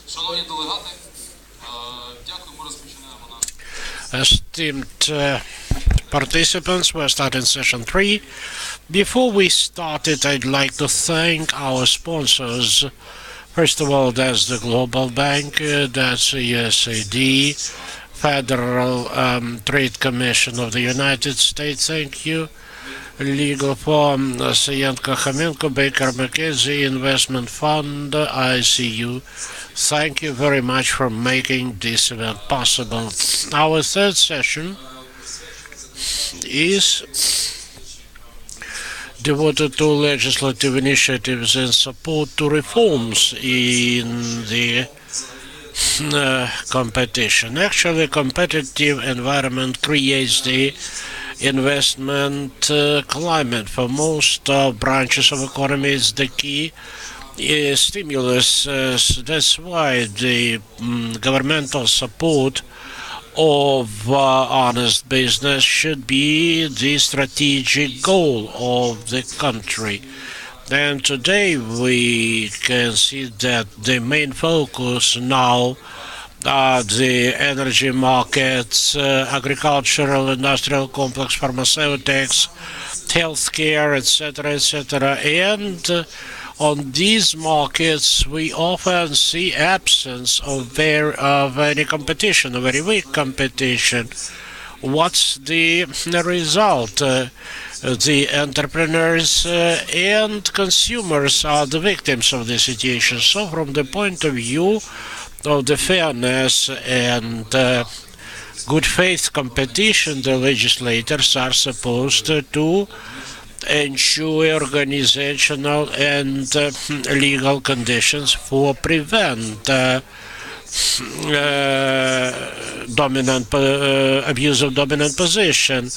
Шановні делегати, дякуємо, розпочинаємо наш. Esteemed participants, we're starting session 3. Before we start it, I'd like to thank our sponsors. First of all, that's the Global Bank, that's the USAID, Federal Trade Commission of the United States, thank you. Legal Firm, Sayenko Khamenko, Baker McKenzie, Investment Fund, ICU. Thank you very much for making this event possible. Our third session is devoted to legislative initiatives and support to reforms in the competition. Actually, competitive environment creates the investment climate for most branches of economy. Is the key stimulus. That's why the governmental support of honest business should be the strategic goal of the country. And today we can see that the main focus now are the energy markets, agricultural, industrial complex, pharmaceutics, healthcare, etc., etc. And on these markets, we often see absence of any competition, a very weak competition. What's the result? The entrepreneurs and consumers are the victims of the situation. So from the point of view of the fairness and good faith competition, the legislators are supposed to ensure organizational and legal conditions for prevent abuse of dominant position.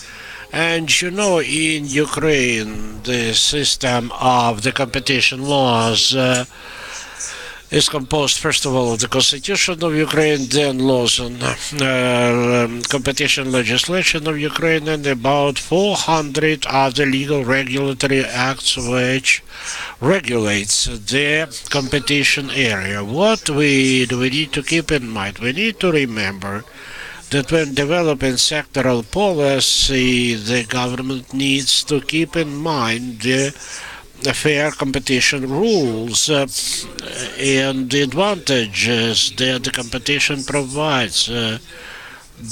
And you know, in Ukraine, the system of the competition laws is composed, first of all, of the Constitution of Ukraine, then laws on competition legislation of Ukraine, and about 400 other legal regulatory acts which regulates the competition area. What do we need to keep in mind? We need to remember that when developing sectoral policy, the government needs to keep in mind the fair competition rules and the advantages that the competition provides,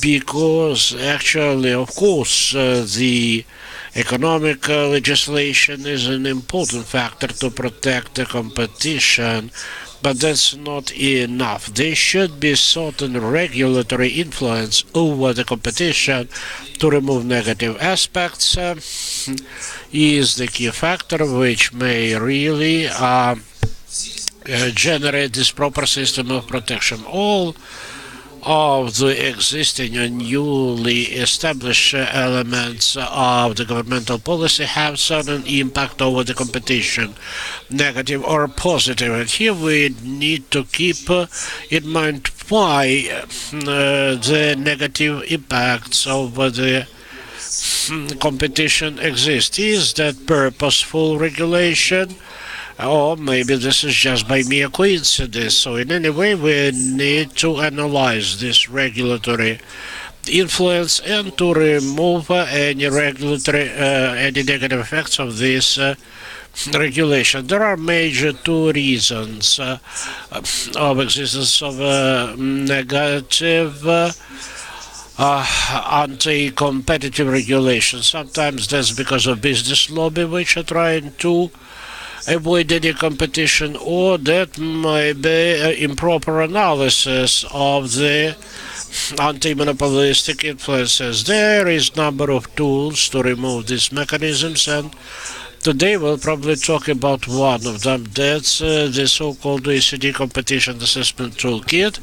because actually, of course, the economic legislation is an important factor to protect the competition, but that's not enough. There should be certain regulatory influence over the competition to remove negative aspects. Is the key factor which may really generate this proper system of protection. All of the existing and newly established elements of the governmental policy have certain impact over the competition, negative or positive. And here we need to keep in mind why the negative impacts over the competition exist. Is that purposeful regulation? Or maybe this is just by mere coincidence. So in any way, we need to analyze this regulatory influence and to remove any regulatory, any negative effects of this regulation. There are major two reasons of existence of negative anti-competitive regulation. Sometimes that's because of business lobby which are trying to avoid any competition, or that might be improper analysis of the anti-monopolistic influences. There is a number of tools to remove these mechanisms, and today we'll probably talk about one of them. That's the so-called OECD Competition Assessment Toolkit,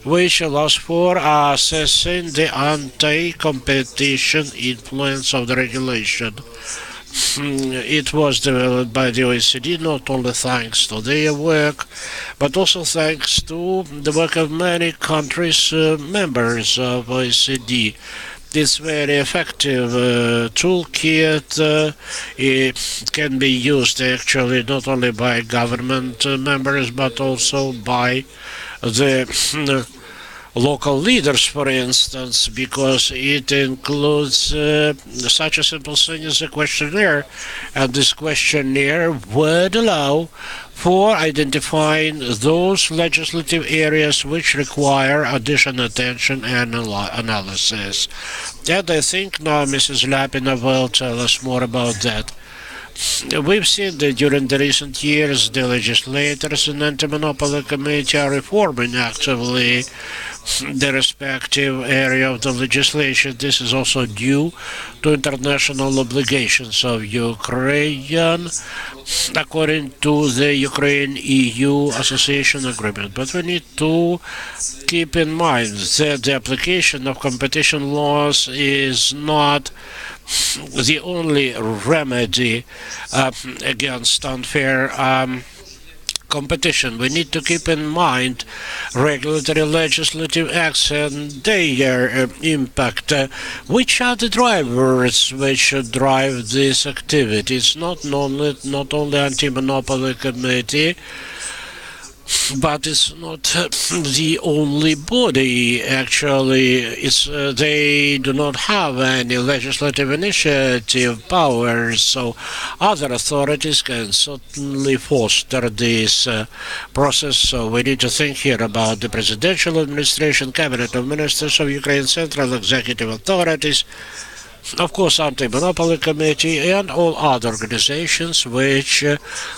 which allows for assessing the anti-competition influence of the regulation. It was developed by the OECD, not only thanks to their work, but also thanks to the work of many countries, members of OECD. this very effective toolkit. It can be used actually not only by government members but also by the local leaders, for instance, because it includes such a simple thing as a questionnaire, and this questionnaire would allow for identifying those legislative areas which require additional attention and analysis. And I think now Mrs. Lapina will tell us more about that. We've seen that during the recent years, the legislators and anti-monopoly committee are reforming actively the respective area of the legislation. This is also due to international obligations of Ukraine, according to the Ukraine-EU Association Agreement. But we need to keep in mind that the application of competition laws is not the only remedy against unfair competition. We need to keep in mind regulatory legislative acts and their impact. Which are the drivers which should drive this activity? It's not only anti-monopoly committee, but it's not the only body. Actually, they do not have any legislative initiative powers, so other authorities can certainly foster this process. So we need to think here about the presidential administration, cabinet of ministers of Ukraine, central executive authorities, of course, Anti-Monopoly Committee and all other organizations which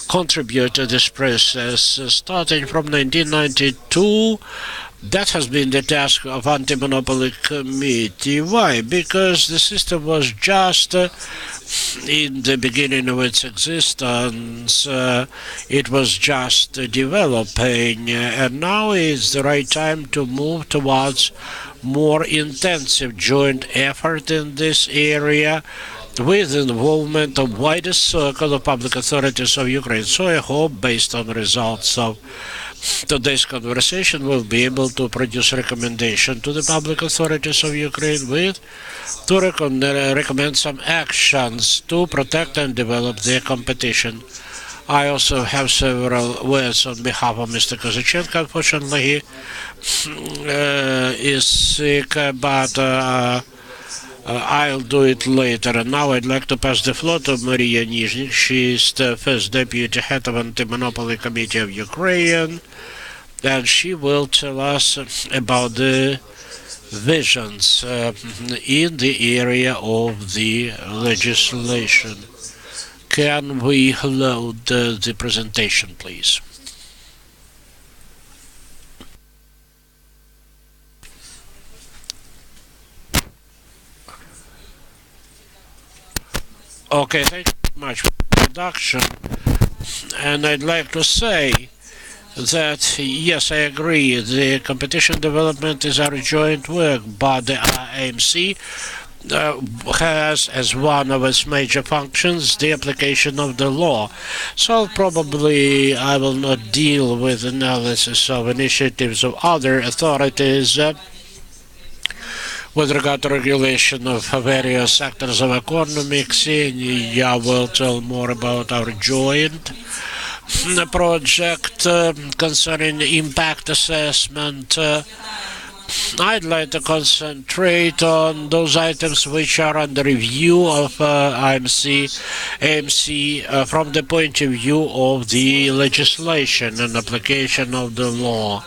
contribute to this process. Starting from 1992, that has been the task of Anti-Monopoly Committee. Why? Because the system was just in the beginning of its existence. It was just developing, and now is the right time to move towards more intensive joint effort in this area with involvement of widest circle of public authorities of Ukraine. So I hope, based on the results of today's conversation, we'll be able to produce a recommendation to the public authorities of Ukraine to recommend some actions to protect and develop their competition. I also have several words on behalf of Mr. Kozachenko. Unfortunately, he is sick, but I'll do it later. And now I'd like to pass the floor to Maria Nizhnik. She is the first deputy head of Anti-Monopoly Committee of Ukraine, and she will tell us about the visions in the area of the legislation. Can we load the presentation, please? Okay, thank you very much for the introduction. And I'd like to say that, yes, I agree, the competition development is our joint work, but the AMC has as one of its major functions the application of the law. So probably I will not deal with analysis of initiatives of other authorities with regard to regulation of various sectors of economy. Ksenia will tell more about our joint project concerning impact assessment. I'd like to concentrate on those items which are under review of AMC from the point of view of the legislation and application of the law.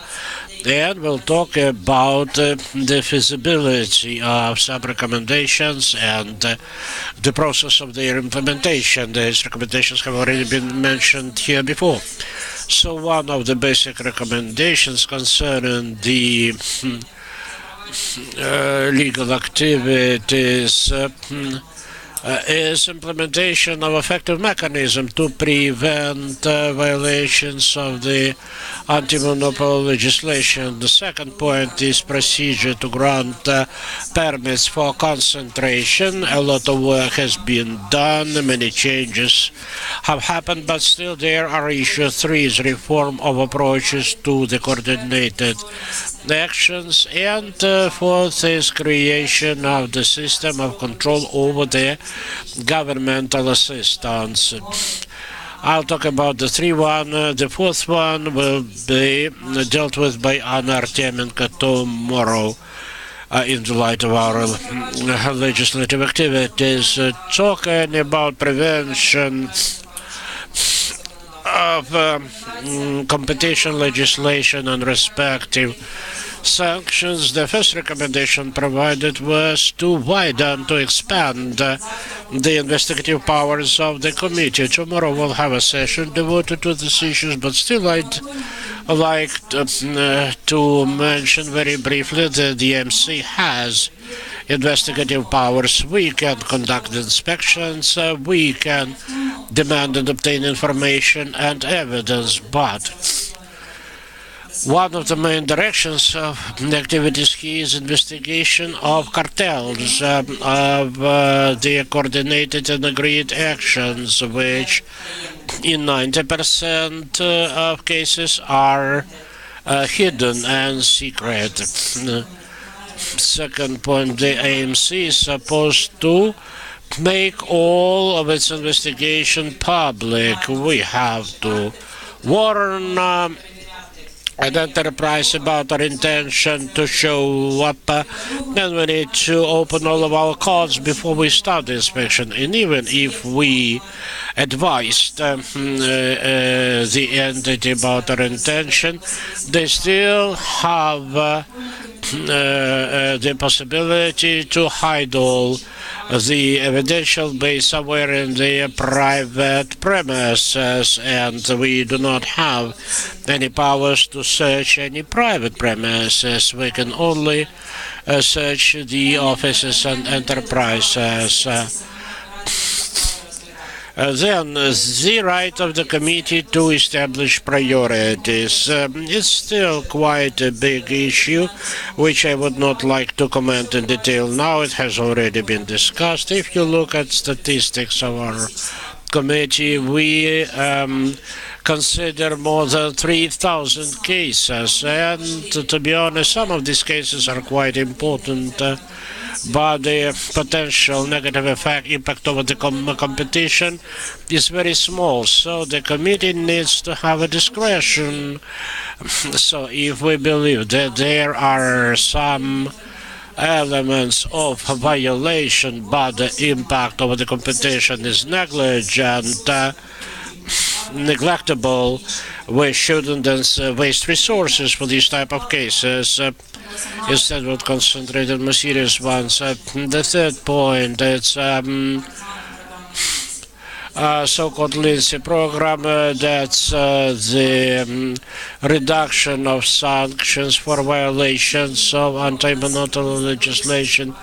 And we'll talk about the feasibility of some recommendations and the process of their implementation. These recommendations have already been mentioned here before. So one of the basic recommendations concerning the legal activities is implementation of effective mechanism to prevent violations of the anti-monopoly legislation. The second point is procedure to grant permits for concentration. A lot of work has been done, many changes have happened, but still there are issues. Three is reform of approaches to the coordinated actions, and fourth is creation of the system of control over the governmental assistance. I'll talk about the one. The fourth one will be dealt with by Anna Artemenko tomorrow. In the light of our legislative activities, talking about prevention of competition legislation and respective sanctions, the first recommendation provided was to widen, to expand the investigative powers of the committee. Tomorrow we'll have a session devoted to these issues, but still I'd like to mention very briefly that the MC has investigative powers. We can conduct inspections, we can demand and obtain information and evidence, but one of the main directions of the activities here is investigation of cartels, of the coordinated and agreed actions, which in 90% of cases are hidden and secret. Second point, the AMC is supposed to make all of its investigation public. We have to warn an enterprise about our intention to show up, and we need to open all of our cards before we start the inspection. And even if we advised the entity about our intention, they still have the possibility to hide all the evidential base somewhere in their private premises, and we do not have any powers to search any private premises. We can only search the offices and enterprises. Then the right of the committee to establish priorities. It's still quite a big issue, which I would not like to comment in detail now. It has already been discussed. If you look at statistics of our committee, we consider more than 3,000 cases, and to be honest, some of these cases are quite important, but the potential negative impact over the competition is very small, so the committee needs to have a discretion. So if we believe that there are some elements of violation, but the impact over the competition is negligent, neglectable, we shouldn't waste resources for these type of cases. Instead, would concentrate on more serious ones. The third point, it's so-called Lindsay program, that's the reduction of sanctions for violations of anti-monopoly legislation.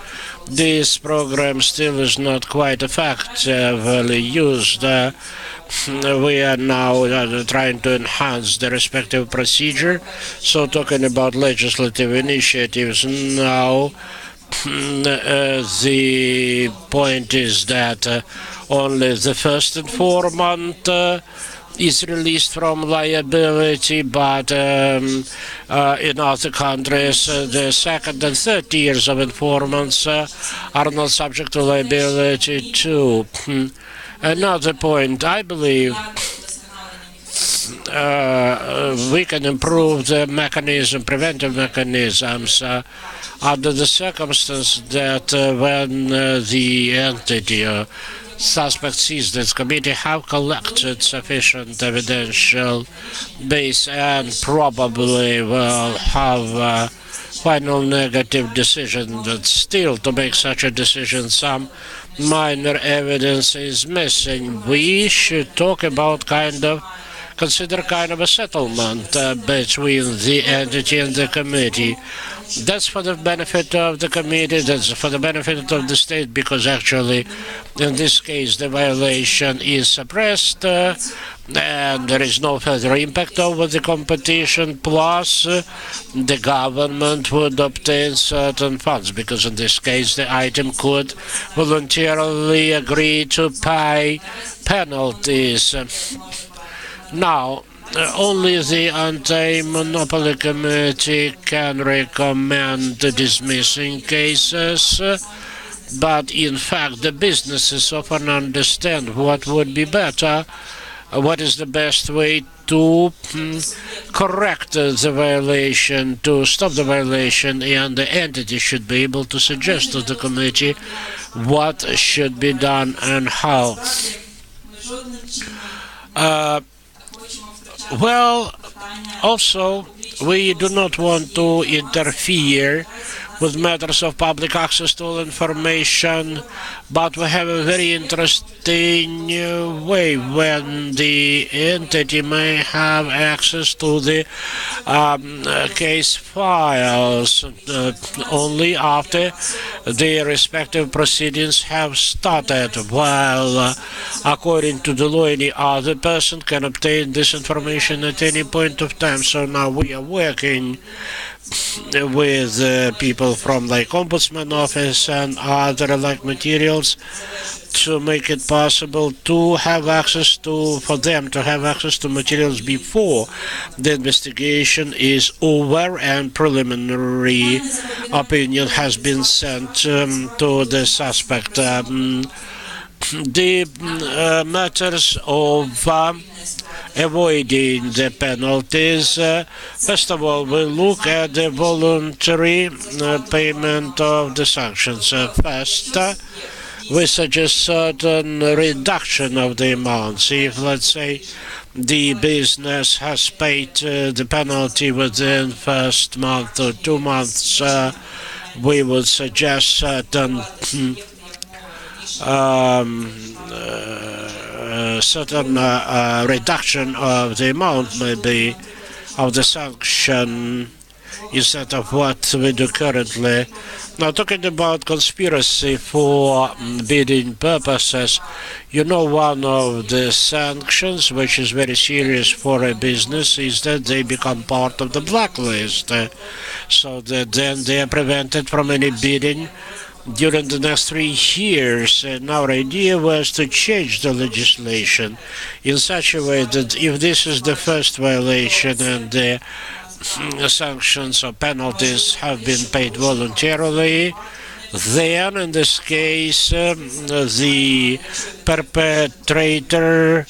This program still is not quite effectively used. We are now trying to enhance the respective procedure. So talking about legislative initiatives now, the point is that only the first informant is released from liability, but in other countries, the second and third tiers of informants are not subject to liability too. Another point, I believe we can improve the mechanism, preventive mechanisms, under the circumstance that when the entity suspect sees this committee have collected sufficient evidential base and probably will have a final negative decision, that still to make such a decision some minor evidence is missing. We should talk about consider kind of a settlement between the entity and the committee. That's for the benefit of the committee, that's for the benefit of the state, because actually in this case the violation is suppressed and there is no further impact over the competition, plus the government would obtain certain funds, because in this case the item could voluntarily agree to pay penalties. Now, only the Anti-Monopoly Committee can recommend dismissing cases, but in fact the businesses often understand what would be better, what is the best way to correct the violation, to stop the violation, and the entity should be able to suggest to the committee what should be done and how. Well, also, we do not want to interfere with matters of public access to all information, but we have a very interesting way when the entity may have access to the case files only after the respective proceedings have started, while according to the law any other person can obtain this information at any point of time. So now we are working with people from like Ombudsman Office and other like materials to make it possible to have access to, for them to have access to materials before the investigation is over and preliminary opinion has been sent to the suspect. The matters of avoiding the penalties. First of all, we look at the voluntary payment of the sanctions. First, we suggest certain reduction of the amounts. If, let's say, the business has paid the penalty within first month or 2 months, we would suggest certain reduction of the amount, maybe, of the sanction instead of what we do currently. Now, talking about conspiracy for bidding purposes, you know, one of the sanctions, which is very serious for a business, is that they become part of the blacklist, so that then they are prevented from any bidding during the next 3 years. And our idea was to change the legislation in such a way that if this is the first violation and the sanctions or penalties have been paid voluntarily, then in this case the perpetrator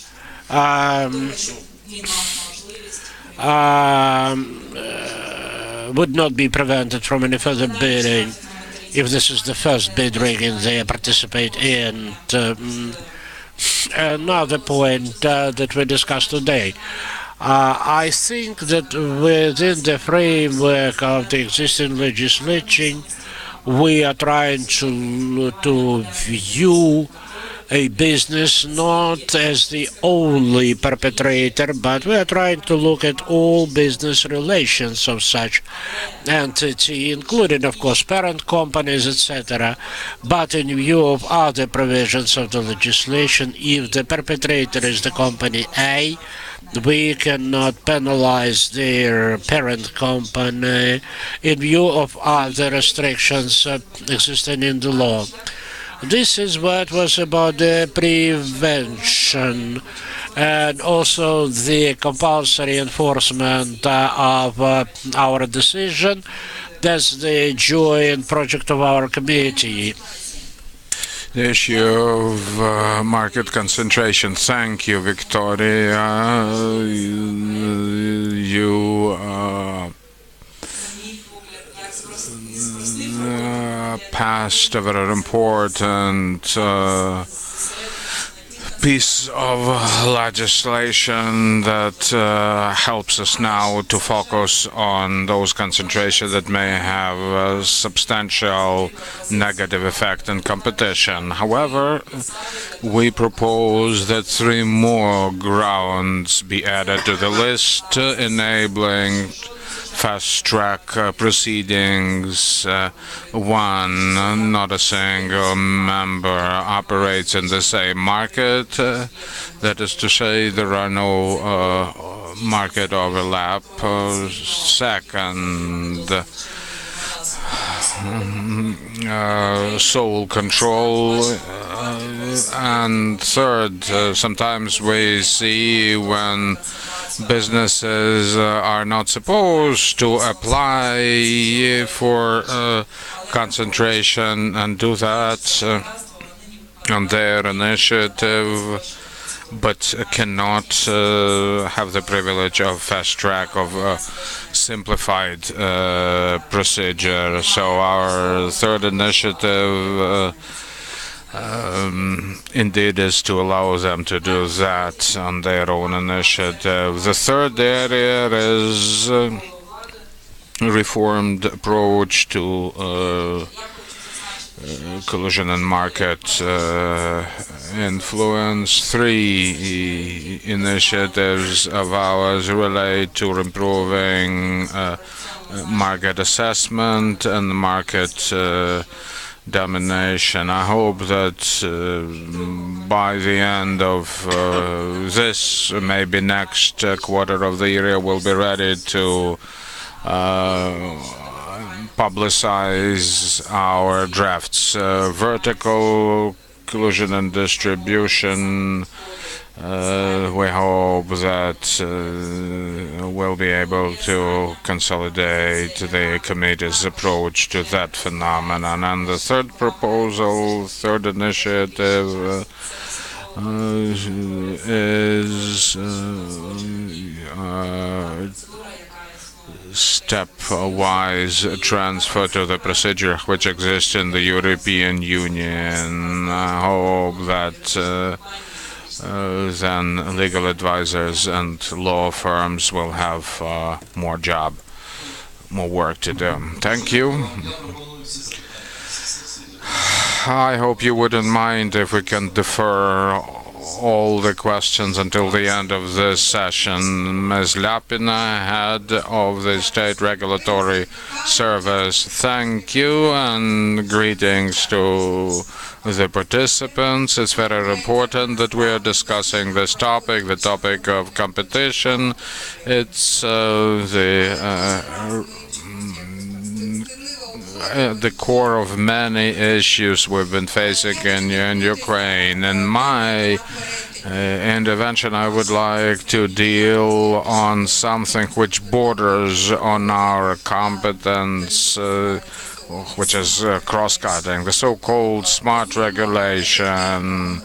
would not be prevented from any further bidding if this is the first bid rigging they participate in. Another point that we discussed today. I think that within the framework of the existing legislation, we are trying to view a business not as the only perpetrator, but we are trying to look at all business relations of such entity, including, of course, parent companies, etc. But in view of other provisions of the legislation, if the perpetrator is the company A, we cannot penalize their parent company in view of other restrictions existing in the law. This is what was about the prevention and also the compulsory enforcement of our decision. That's the joy and project of our committee. The issue of market concentration. Thank you, Victoria. You passed a very important piece of legislation that helps us now to focus on those concentrations that may have a substantial negative effect on competition. However, we propose that 3 more grounds be added to the list, enabling fast-track proceedings. One, not a single member operates in the same market. That is to say, there are no market overlap. Second, sole control. And third, sometimes we see when businesses are not supposed to apply for concentration and do that on their initiative, but cannot have the privilege of fast track of simplified procedure. So our third initiative indeed is to allow them to do that on their own initiative. The third area is reformed approach to collusion and market influence. Three initiatives of ours relate to improving market assessment and market domination. I hope that by the end of this, maybe next quarter of the year, we'll be ready to publicize our drafts. Vertical collusion and distribution, we hope that we'll be able to consolidate the committee's approach to that phenomenon. And the third proposal, third initiative, is stepwise transfer to the procedure which exists in the European Union. I hope that then legal advisors and law firms will have more work to do. Thank you. I hope you wouldn't mind if we can defer all the questions until the end of this session. Ms. Lapina, head of the State Regulatory Service, thank you and greetings to the participants. It's very important that we are discussing this topic, the topic of competition. It's the core of many issues we've been facing in Ukraine. In my intervention, I would like to deal on something which borders on our competence, which is cross-cutting, the so-called smart regulation.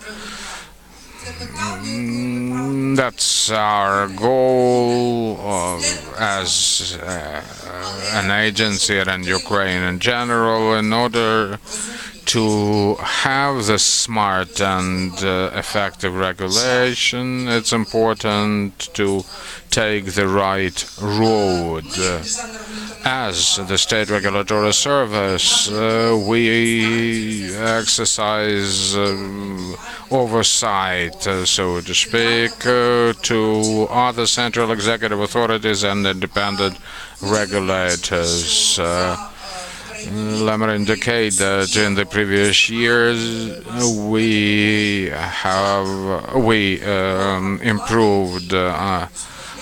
That's our goal as an agency in Ukraine in general. In order to have the smart and effective regulation, it's important to take the right road. As the State Regulatory Service, we exercise oversight, so to speak, to other central executive authorities and independent regulators. Let me indicate that in the previous years we improved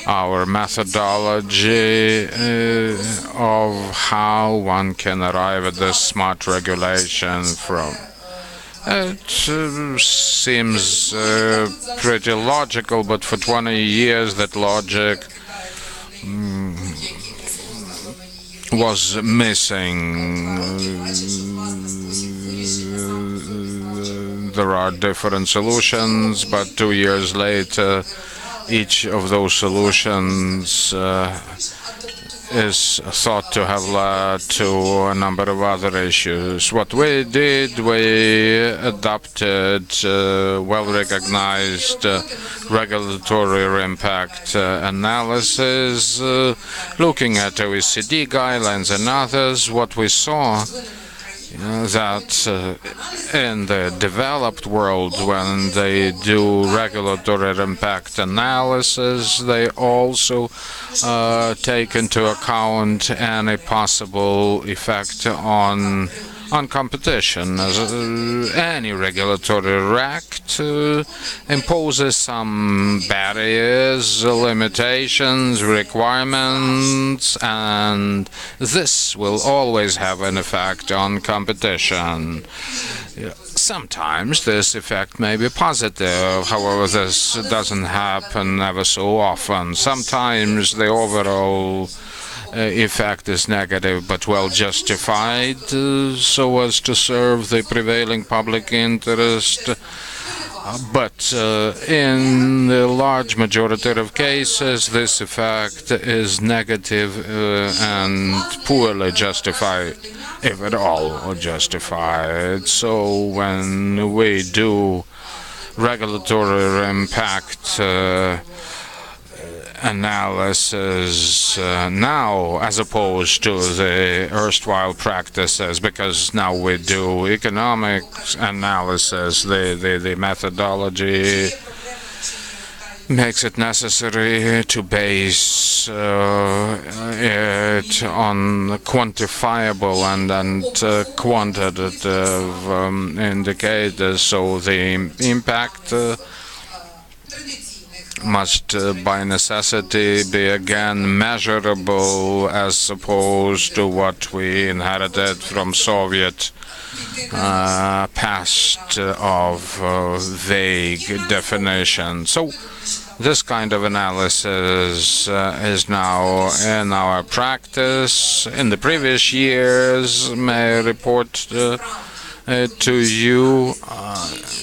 our methodology of how one can arrive at this smart regulation from. It seems pretty logical, but for 20 years that logic was missing. There are different solutions, but 2 years later, each of those solutions is thought to have led to a number of other issues. What we did, we adopted well-recognized regulatory impact analysis, looking at OECD guidelines and others. What we saw that in the developed world, when they do regulatory impact analysis, they also take into account any possible effect on on competition. Any regulatory act imposes some barriers, limitations, requirements, and this will always have an effect on competition. Sometimes this effect may be positive, however, this doesn't happen ever so often. Sometimes the overall effect is negative but well justified, so as to serve the prevailing public interest. But in the large majority of cases, this effect is negative and poorly justified, if at all justified. So when we do regulatory impact analysis now, as opposed to the erstwhile practices, because now we do economic analysis, the methodology makes it necessary to base it on quantifiable and quantitative indicators, so the impact must by necessity be again measurable, as opposed to what we inherited from Soviet past of vague definition. So this kind of analysis is now in our practice. In the previous years, may I report to you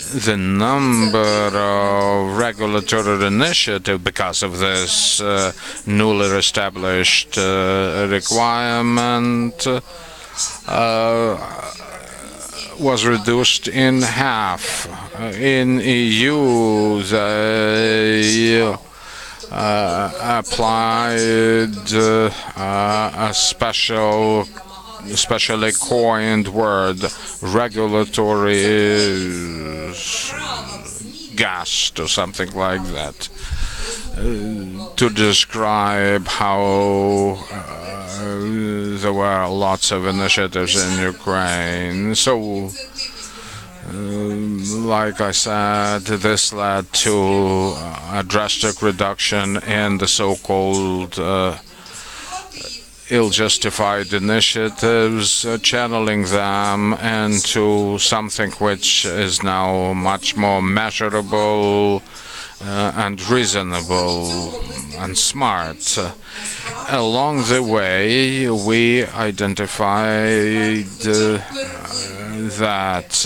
the number of regulatory initiatives because of this newly established requirement was reduced in half. In EU, they applied a specially coined word, regulatory gust or something like that, to describe how there were lots of initiatives in Ukraine. So, like I said, this led to a drastic reduction in the so-called ill-justified initiatives, channeling them into something which is now much more measurable and reasonable and smart. Along the way, we identified that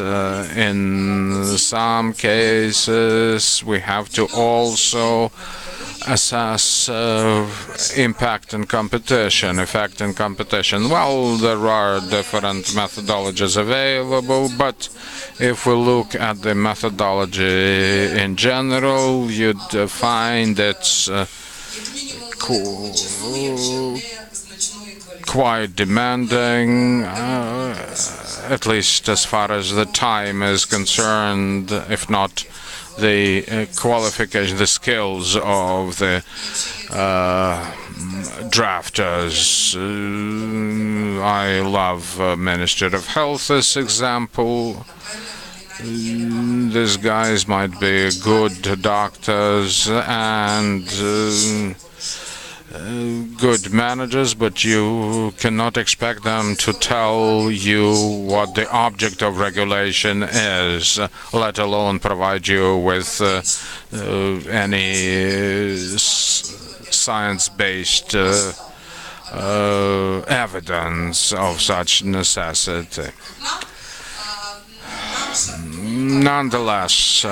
in some cases we have to also assess impact and competition, effect and competition. Well, there are different methodologies available, but if we look at the methodology in general, you'd find it's quite demanding, at least as far as the time is concerned, if not the qualification, the skills of the drafters. I love Ministry of Health, this example. These guys might be good doctors and good managers, but you cannot expect them to tell you what the object of regulation is, let alone provide you with any science-based evidence of such necessity. Nonetheless,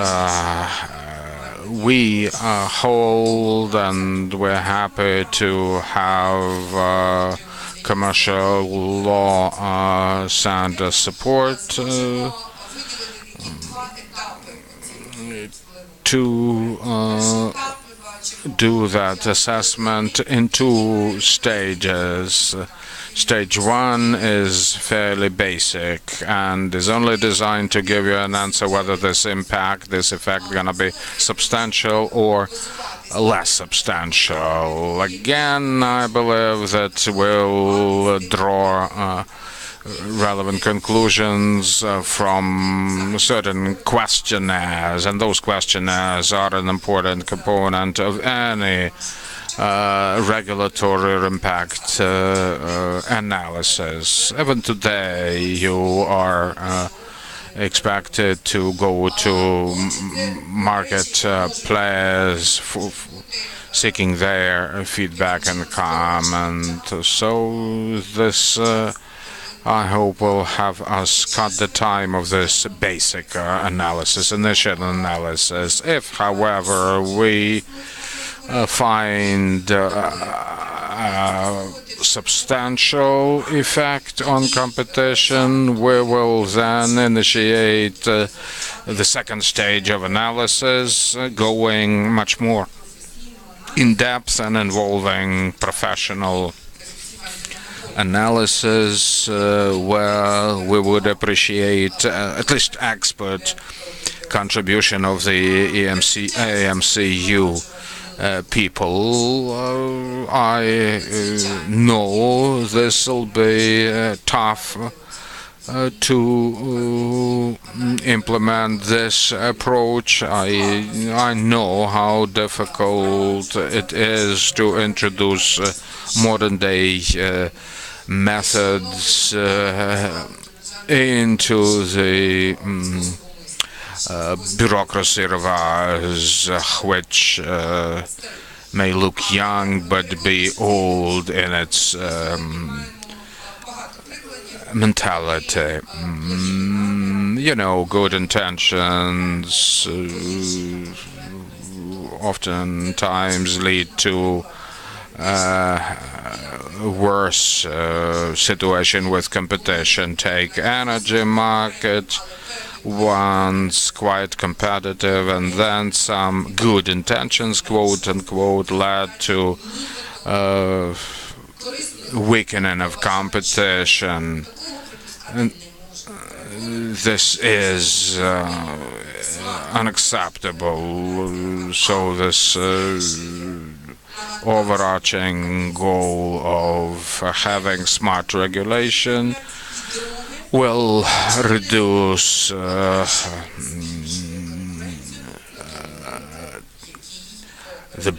we hold, and we're happy to have commercial law center support to do that assessment in two stages. Stage one is fairly basic and is only designed to give you an answer whether this effect is going to be substantial or less substantial. Again, I believe that we'll draw relevant conclusions from certain questionnaires, and those questionnaires are an important component of any regulatory impact analysis. Even today, you are expected to go to market players seeking their feedback and comment. So this, I hope, will have us cut the time of this basic analysis, initial analysis. If, however, we find substantial effect on competition, we will then initiate the second stage of analysis, going much more in depth and involving professional analysis, where we would appreciate at least expert contribution of the AMCU people. I know this will be tough to implement this approach. I know how difficult it is to introduce modern day methods into the bureaucracy of ours, which may look young but be old in its mentality. You know, good intentions oftentimes lead to worse situation with competition. Take energy market, once quite competitive, and then some good intentions, quote unquote, led to weakening of competition. And this is unacceptable. So this overarching goal of having smart regulation will reduce the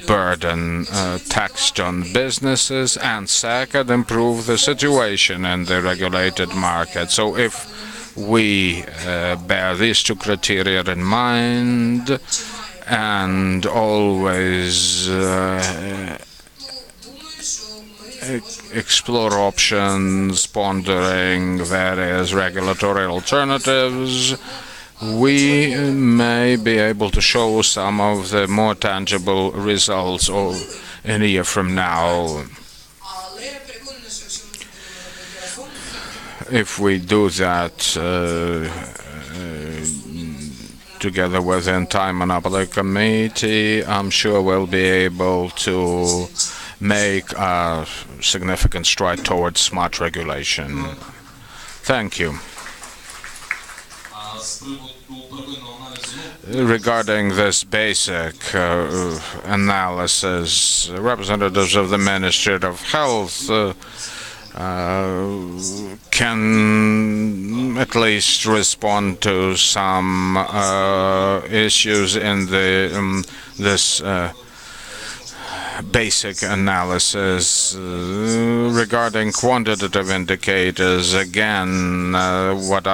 burden taxed on businesses, and second, improve the situation in the regulated market. So if we bear these two criteria in mind and always explore options, pondering various regulatory alternatives, we may be able to show some of the more tangible results in a year from now. If we do that together with the Anti-Monopoly Committee, I'm sure we'll be able to make a significant stride towards smart regulation. Thank you. Regarding this basic analysis, representatives of the Ministry of Health can at least respond to some issues in this basic analysis. Regarding quantitative indicators, again, what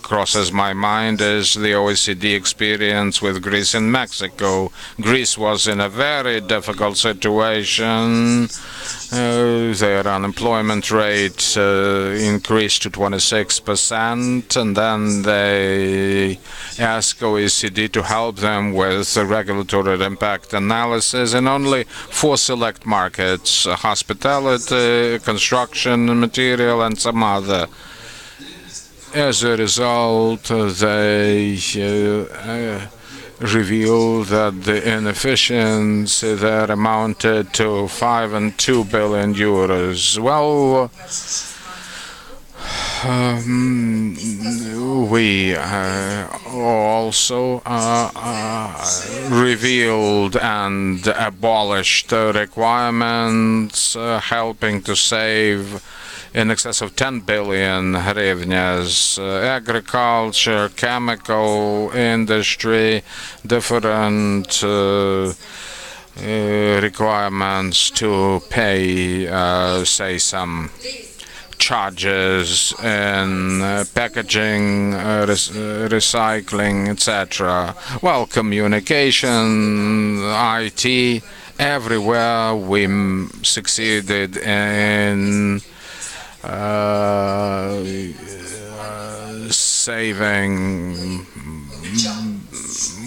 crosses my mind is the OECD experience with Greece and Mexico. Greece was in a very difficult situation. Their unemployment rate increased to 26%, and then they asked OECD to help them with a regulatory impact analysis in only 4 select markets: hospitality, construction material, and some other. As a result, they revealed that the inefficiency there amounted to 5 and 2 billion euros. Well, we also revealed and abolished requirements helping to save in excess of 10 billion hryvnias. Agriculture, chemical industry, different requirements to pay, say, some charges in packaging, recycling, etc. Well, communication, IT, everywhere we succeeded in saving,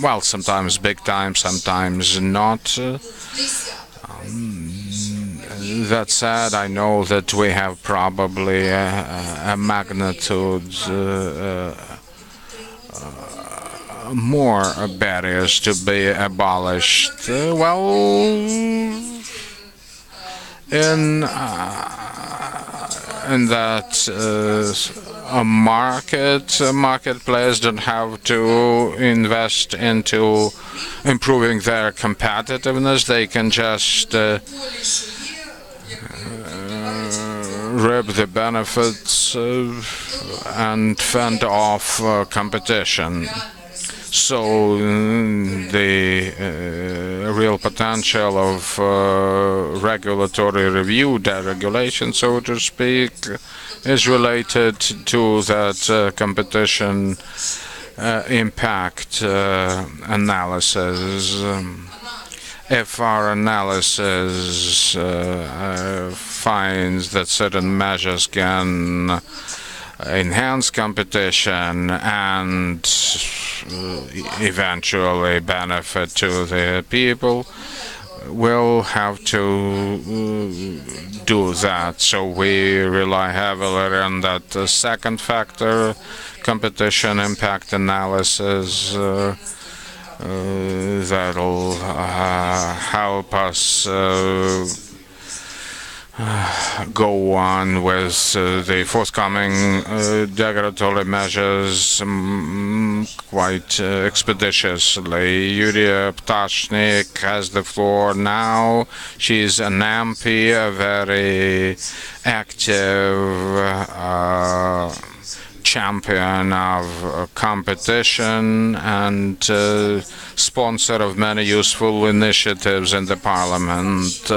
well, sometimes big time, sometimes not. That said, I know that we have probably a magnitude more barriers to be abolished. In that a marketplace don't have to invest into improving their competitiveness. They can just reap the benefits and fend off competition. So the real potential of regulatory review, deregulation, so to speak, is related to that competition impact analysis. If our analysis finds that certain measures can enhance competition and eventually benefit to the people, we'll have to do that. So we rely heavily on that second factor, competition impact analysis. That'll help us go on with the forthcoming regulatory measures quite expeditiously. Yulia Ptashnik has the floor now. She's an MP, a very active champion of competition and sponsor of many useful initiatives in the parliament.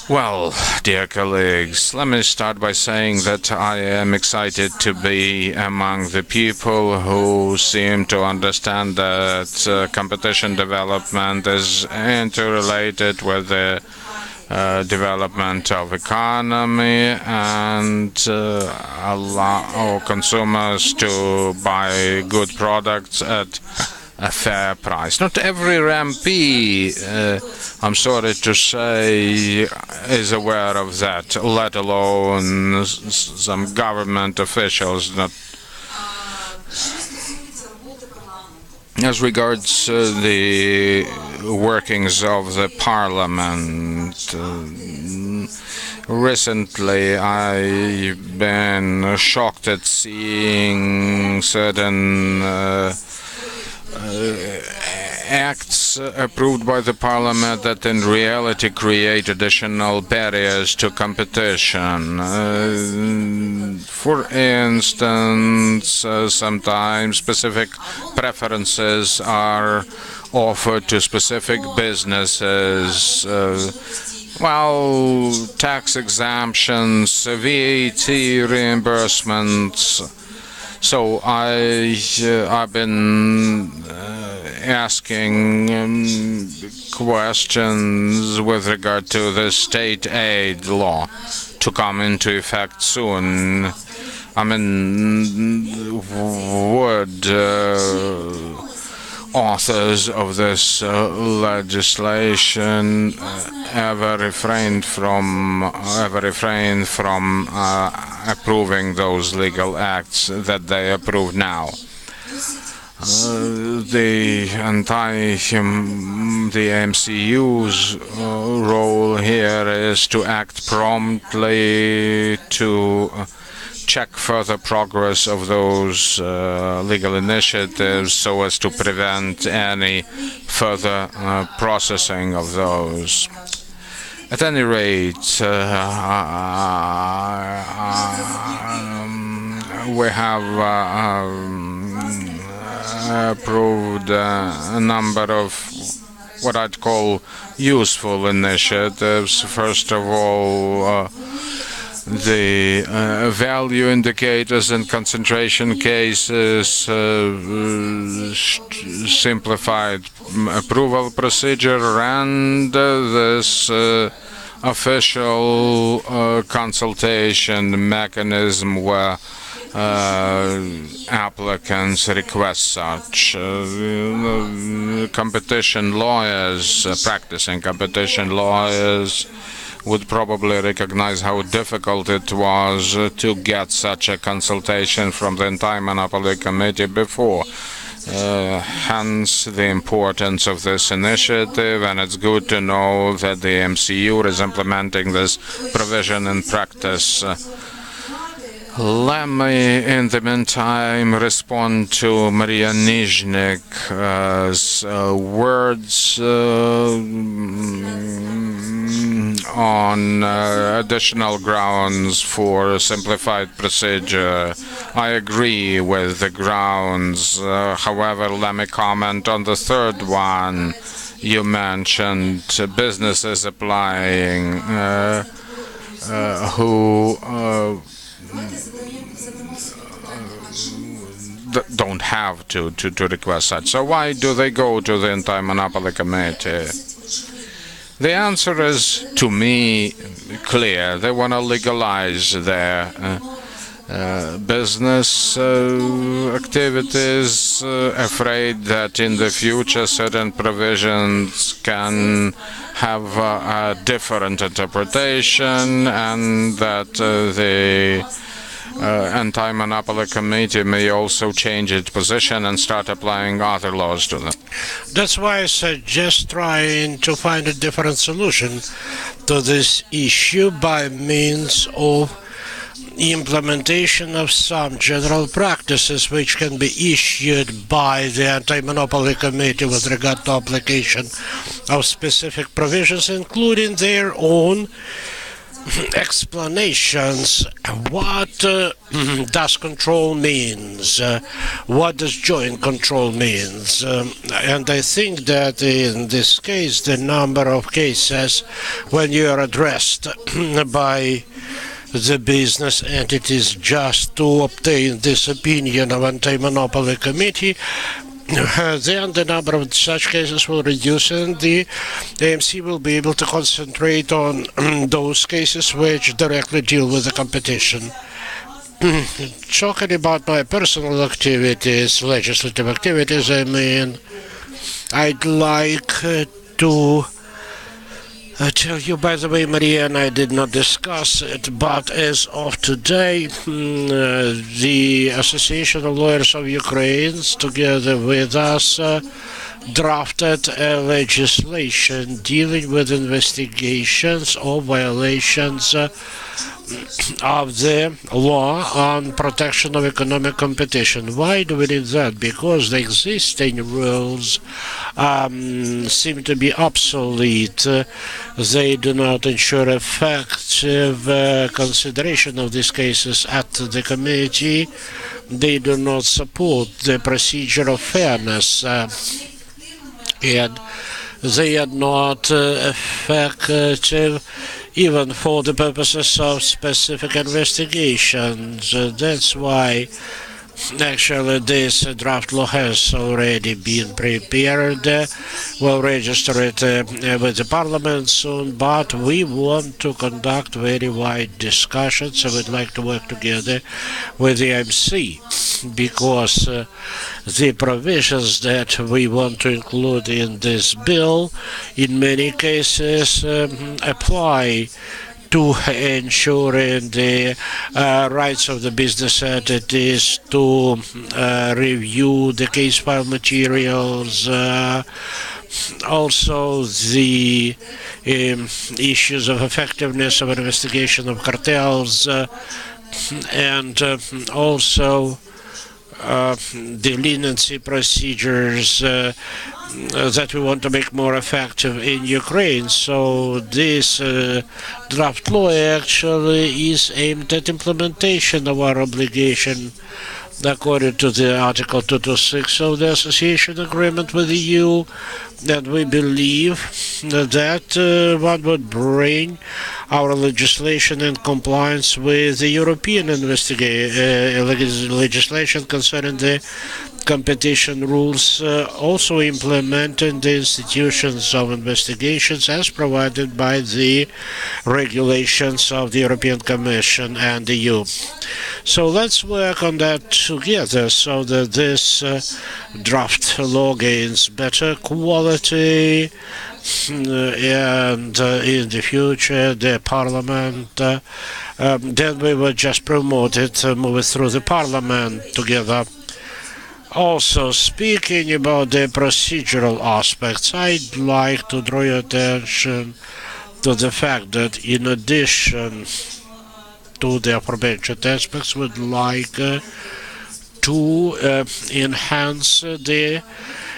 Well, dear colleagues, let me start by saying that I am excited to be among the people who seem to understand that competition development is interrelated with the development of economy and allow consumers to buy good products at a fair price. Not every MP, I'm sorry to say, is aware of that, let alone some government officials. Not as regards the workings of the parliament, recently I've been shocked at seeing certain acts approved by the parliament that in reality create additional barriers to competition. For instance, sometimes specific preferences are offered to specific businesses. Well, tax exemptions, VAT reimbursements. So I've been asking questions with regard to the state aid law to come into effect soon. I mean, would authors of this legislation ever refrain from approving those legal acts that they approve now? The MCU's role here is to act promptly to check further progress of those legal initiatives so as to prevent any further processing of those. At any rate, we have approved a number of what I'd call useful initiatives. First of all, the value indicators and concentration cases, simplified approval procedure, and this official consultation mechanism where applicants request such. Competition lawyers, practicing competition lawyers, would probably recognize how difficult it was to get such a consultation from the Anti-Monopoly Committee before. Hence the importance of this initiative, and it's good to know that the MCU is implementing this provision in practice. Let me, in the meantime, respond to Maria Nizhnik's words on additional grounds for simplified procedure. I agree with the grounds. However, let me comment on the third one. You mentioned businesses applying who don't have to request such. So why do they go to the Anti-Monopoly Committee? The answer is, to me, clear. They want to legalize their business activities, afraid that in the future certain provisions can have a different interpretation, and that the Anti-Monopoly Committee may also change its position and start applying other laws to them. That's why I suggest trying to find a different solution to this issue by means of implementation of some general practices which can be issued by the Anti-Monopoly Committee with regard to application of specific provisions, including their own explanations. What does control means? What does joint control means? And I think that in this case, the number of cases when you are addressed by the business entities just to obtain this opinion of Anti-Monopoly Committee, then the number of such cases will reduce, and the AMC will be able to concentrate on those cases which directly deal with the competition. Talking about my personal activities, legislative activities, I mean, I'd like to tell you, by the way, Maria and I did not discuss it, but as of today, the Association of Lawyers of Ukraine, together with us, drafted a legislation dealing with investigations of violations of the law on protection of economic competition. Why do we need that? Because the existing rules seem to be obsolete. They do not ensure effective consideration of these cases at the committee. They do not support the procedure of fairness, and they are not effective even for the purposes of specific investigations. That's why actually this draft law has already been prepared. We'll register it with the Parliament soon, but we want to conduct very wide discussions, so we'd like to work together with the MC, because the provisions that we want to include in this bill in many cases apply to ensuring the rights of the business entities to review the case file materials, also the issues of effectiveness of an investigation of cartels, and also the leniency procedures that we want to make more effective in Ukraine. So this draft law actually is aimed at implementation of our obligation according to the Article 226 of the Association Agreement with the EU, that we believe that one would bring our legislation in compliance with the European legislation concerning the competition rules, also implementing the institutions of investigations as provided by the regulations of the European Commission and the EU. So let's work on that together so that this draft law gains better quality, and in the future the Parliament, then we will just promote it, move it through the Parliament together. Also, speaking about the procedural aspects, I'd like to draw your attention to the fact that in addition to the aforementioned aspects, we'd like to enhance the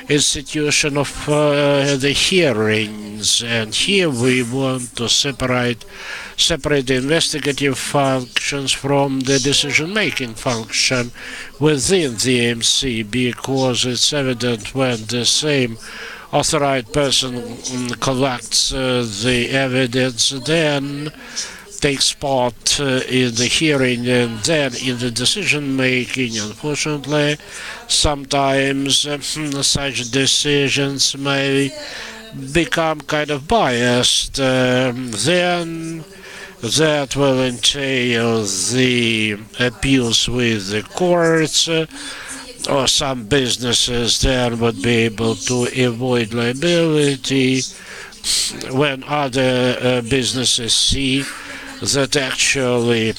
institution of the hearings, and here we want to separate the investigative functions from the decision-making function within the AMC, because it's evident when the same authorized person collects the evidence, then takes part in the hearing and then in the decision-making. Unfortunately, sometimes such decisions may become kind of biased. Then that will entail the appeals with the courts, or some businesses then would be able to avoid liability when other businesses see that actually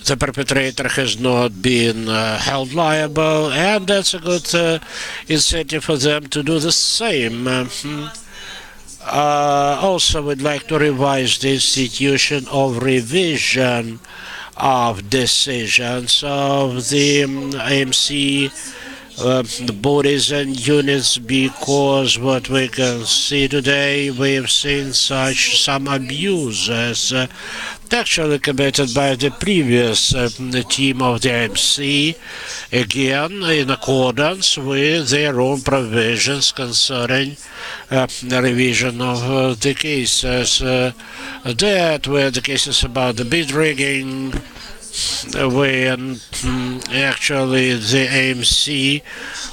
the perpetrator has not been held liable, and that's a good incentive for them to do the same. Also, we'd like to revise the institution of revision of decisions of the AMC the bodies and units, because what we can see today, we have seen some abuses actually committed by the previous team of the AMC, again in accordance with their own provisions concerning the revision of the cases. That were the cases about the bid rigging, when actually the AMC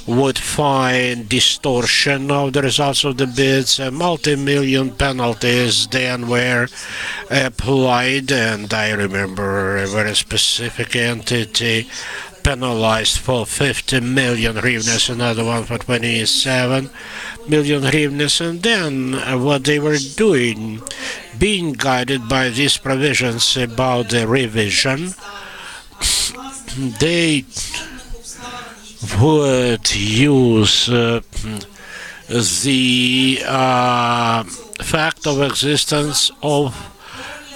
would find distortion of the results of the bids, multi-million penalties then were applied, and I remember a very specific entity penalized for 50 million hryvnias, another one for 27 million hryvnias, and then what they were doing, being guided by these provisions about the revision, they would use the fact of existence of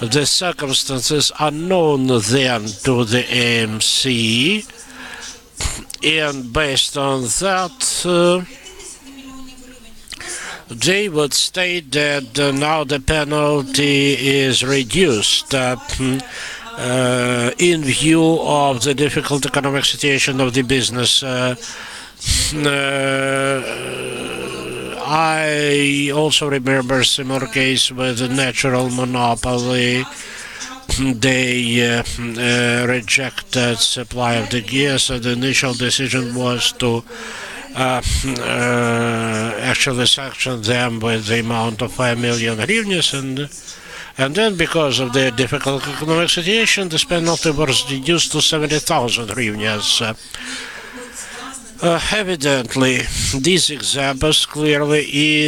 the circumstances unknown then to the AMC, and based on that they would state that now the penalty is reduced in view of the difficult economic situation of the business. I also remember a similar case with the natural monopoly. They rejected supply of the gas, and the initial decision was to actually sanction them with the amount of 5 million hryvnias, and then because of the difficult economic situation, this penalty was reduced to 70,000 hryvnias. Evidently, these examples clearly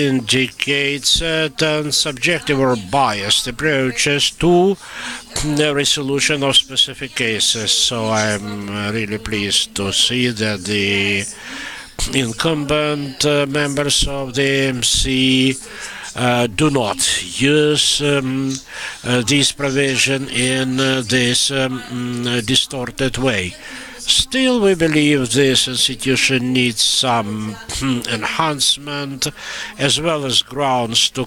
indicate certain subjective or biased approaches to the resolution of specific cases. So I'm really pleased to see that the incumbent members of the AMC do not use this provision in this distorted way. Still, we believe this institution needs some enhancement as well as grounds to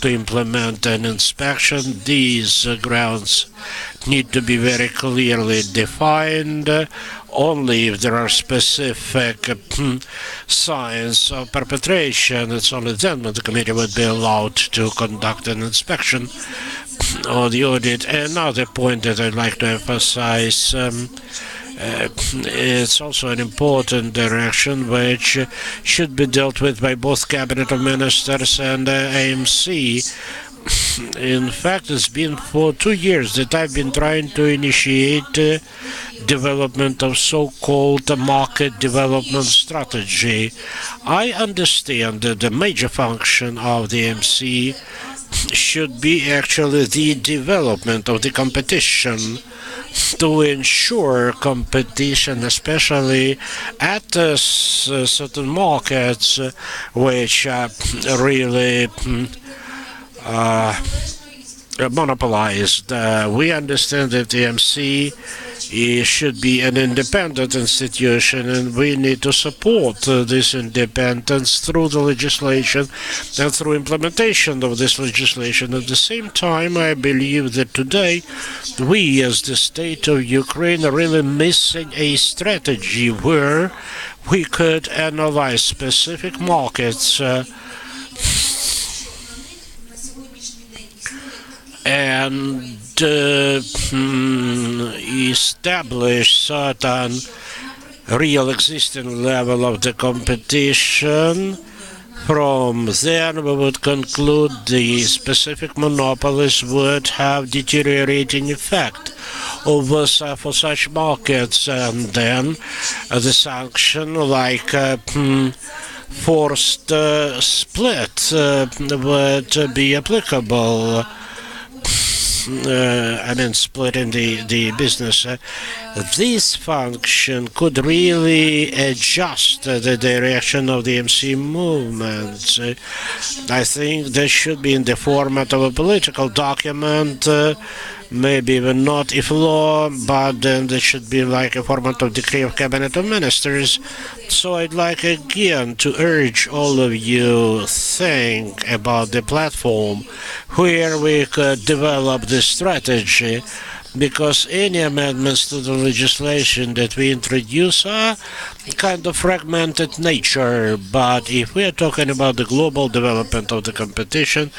implement an inspection. These grounds need to be very clearly defined. Only if there are specific signs of perpetration, it's only then that the committee would be allowed to conduct an inspection or the audit. Another point that I'd like to emphasize, it's also an important direction which should be dealt with by both Cabinet of Ministers and AMC. In fact, it's been for 2 years that I've been trying to initiate development of so-called market development strategy. I understand that the major function of the AMC should be actually the development of the competition to ensure competition, especially at certain markets which are really monopolized. We understand that the AMC should be an independent institution, and we need to support this independence through the legislation and through implementation of this legislation. At the same time, I believe that today we, as the state of Ukraine, are really missing a strategy where we could analyze specific markets and establish certain real existing level of the competition. From then we would conclude the specific monopolies would have deteriorating effect over for such markets, and then the sanction like forced split would be applicable. Splitting the business. This function could really adjust the direction of the AMC movement. I think this should be in the format of a political document, maybe even not if law, but then there should be like a format of decree of Cabinet of Ministers. So I'd like again to urge all of you think about the platform where we could develop this strategy, because any amendments to the legislation that we introduce are kind of fragmented nature. But if we are talking about the global development of the competition,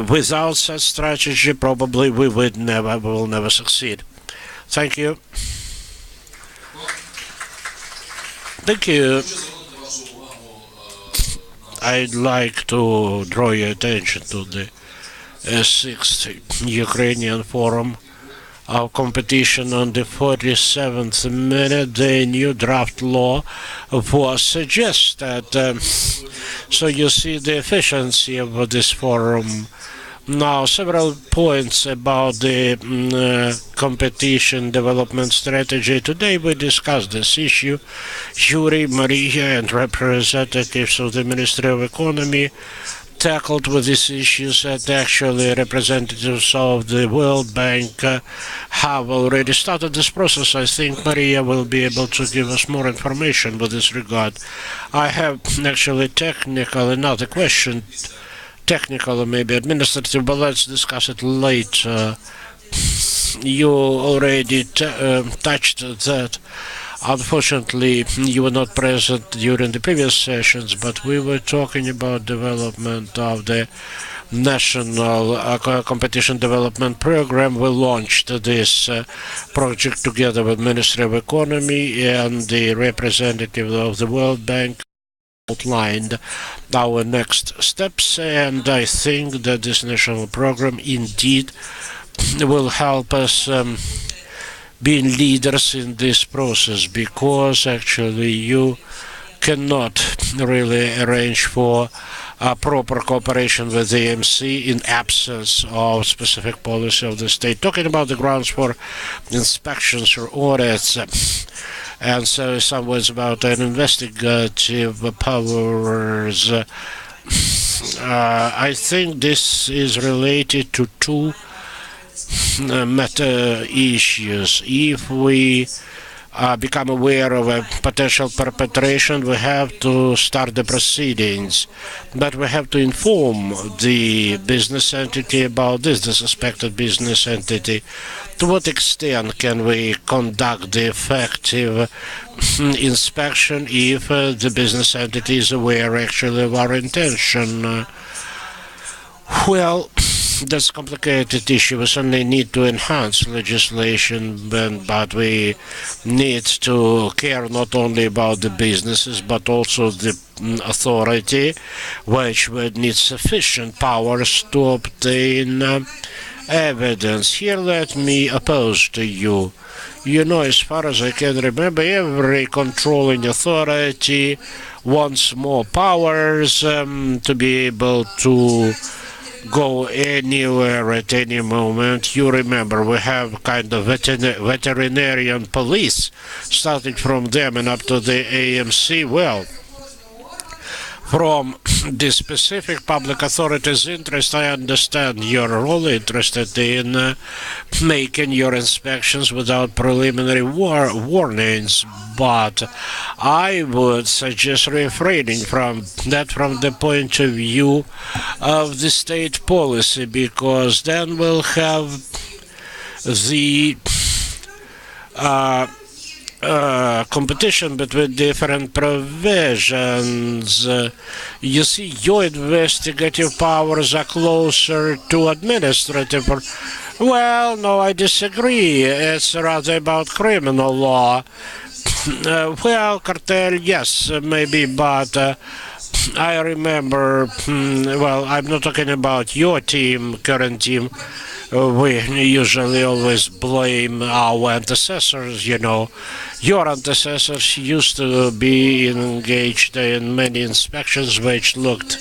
without such strategy, probably we will never succeed. Thank you. Thank you. I'd like to draw your attention to the 6th Ukrainian Forum of Competition on the 47th minute. The new draft law was suggested. So you see the efficiency of this forum. Now, several points about the competition development strategy. Today we discussed this issue. Yuri, Maria, and representatives of the Ministry of Economy tackled with these issues, and actually representatives of the World Bank have already started this process. I think Maria will be able to give us more information with this regard. I have actually another question, technical or maybe administrative, but let's discuss it later. You already touched that. Unfortunately, you were not present during the previous sessions, but we were talking about development of the National Competition Development Program. We launched this project together with Ministry of Economy, and the representative of the World Bank outlined our next steps, and I think that this national program indeed will help us being leaders in this process, because actually you cannot really arrange for proper cooperation with the AMC in absence of specific policy of the state. Talking about the grounds for inspections or audits, and so some words about an investigative powers. I think this is related to two meta issues. If we become aware of a potential perpetration, we have to start the proceedings. But we have to inform the business entity about this, the suspected business entity. To what extent can we conduct the effective inspection if the business entity is aware actually of our intention? Well, that's a complicated issue. We certainly need to enhance legislation, but we need to care not only about the businesses, but also the authority, which would need sufficient powers to obtain evidence. Here, let me oppose to you. You know, as far as I can remember, every controlling authority wants more powers to be able to go anywhere at any moment. You remember we have kind of veterinarian police, starting from them and up to the AMC. Well, from the specific public authority's interest, I understand you're all interested in making your inspections without preliminary warnings, but I would suggest refraining from that from the point of view of the state policy, because then we'll have the competition between different provisions. You see, your investigative powers are closer to administrative. Well, no, I disagree. It's rather about criminal law. Well, cartel, yes, maybe, but I remember, well, I'm not talking about your team, current team. We usually always blame our antecessors, you know. Your antecessors used to be engaged in many inspections which looked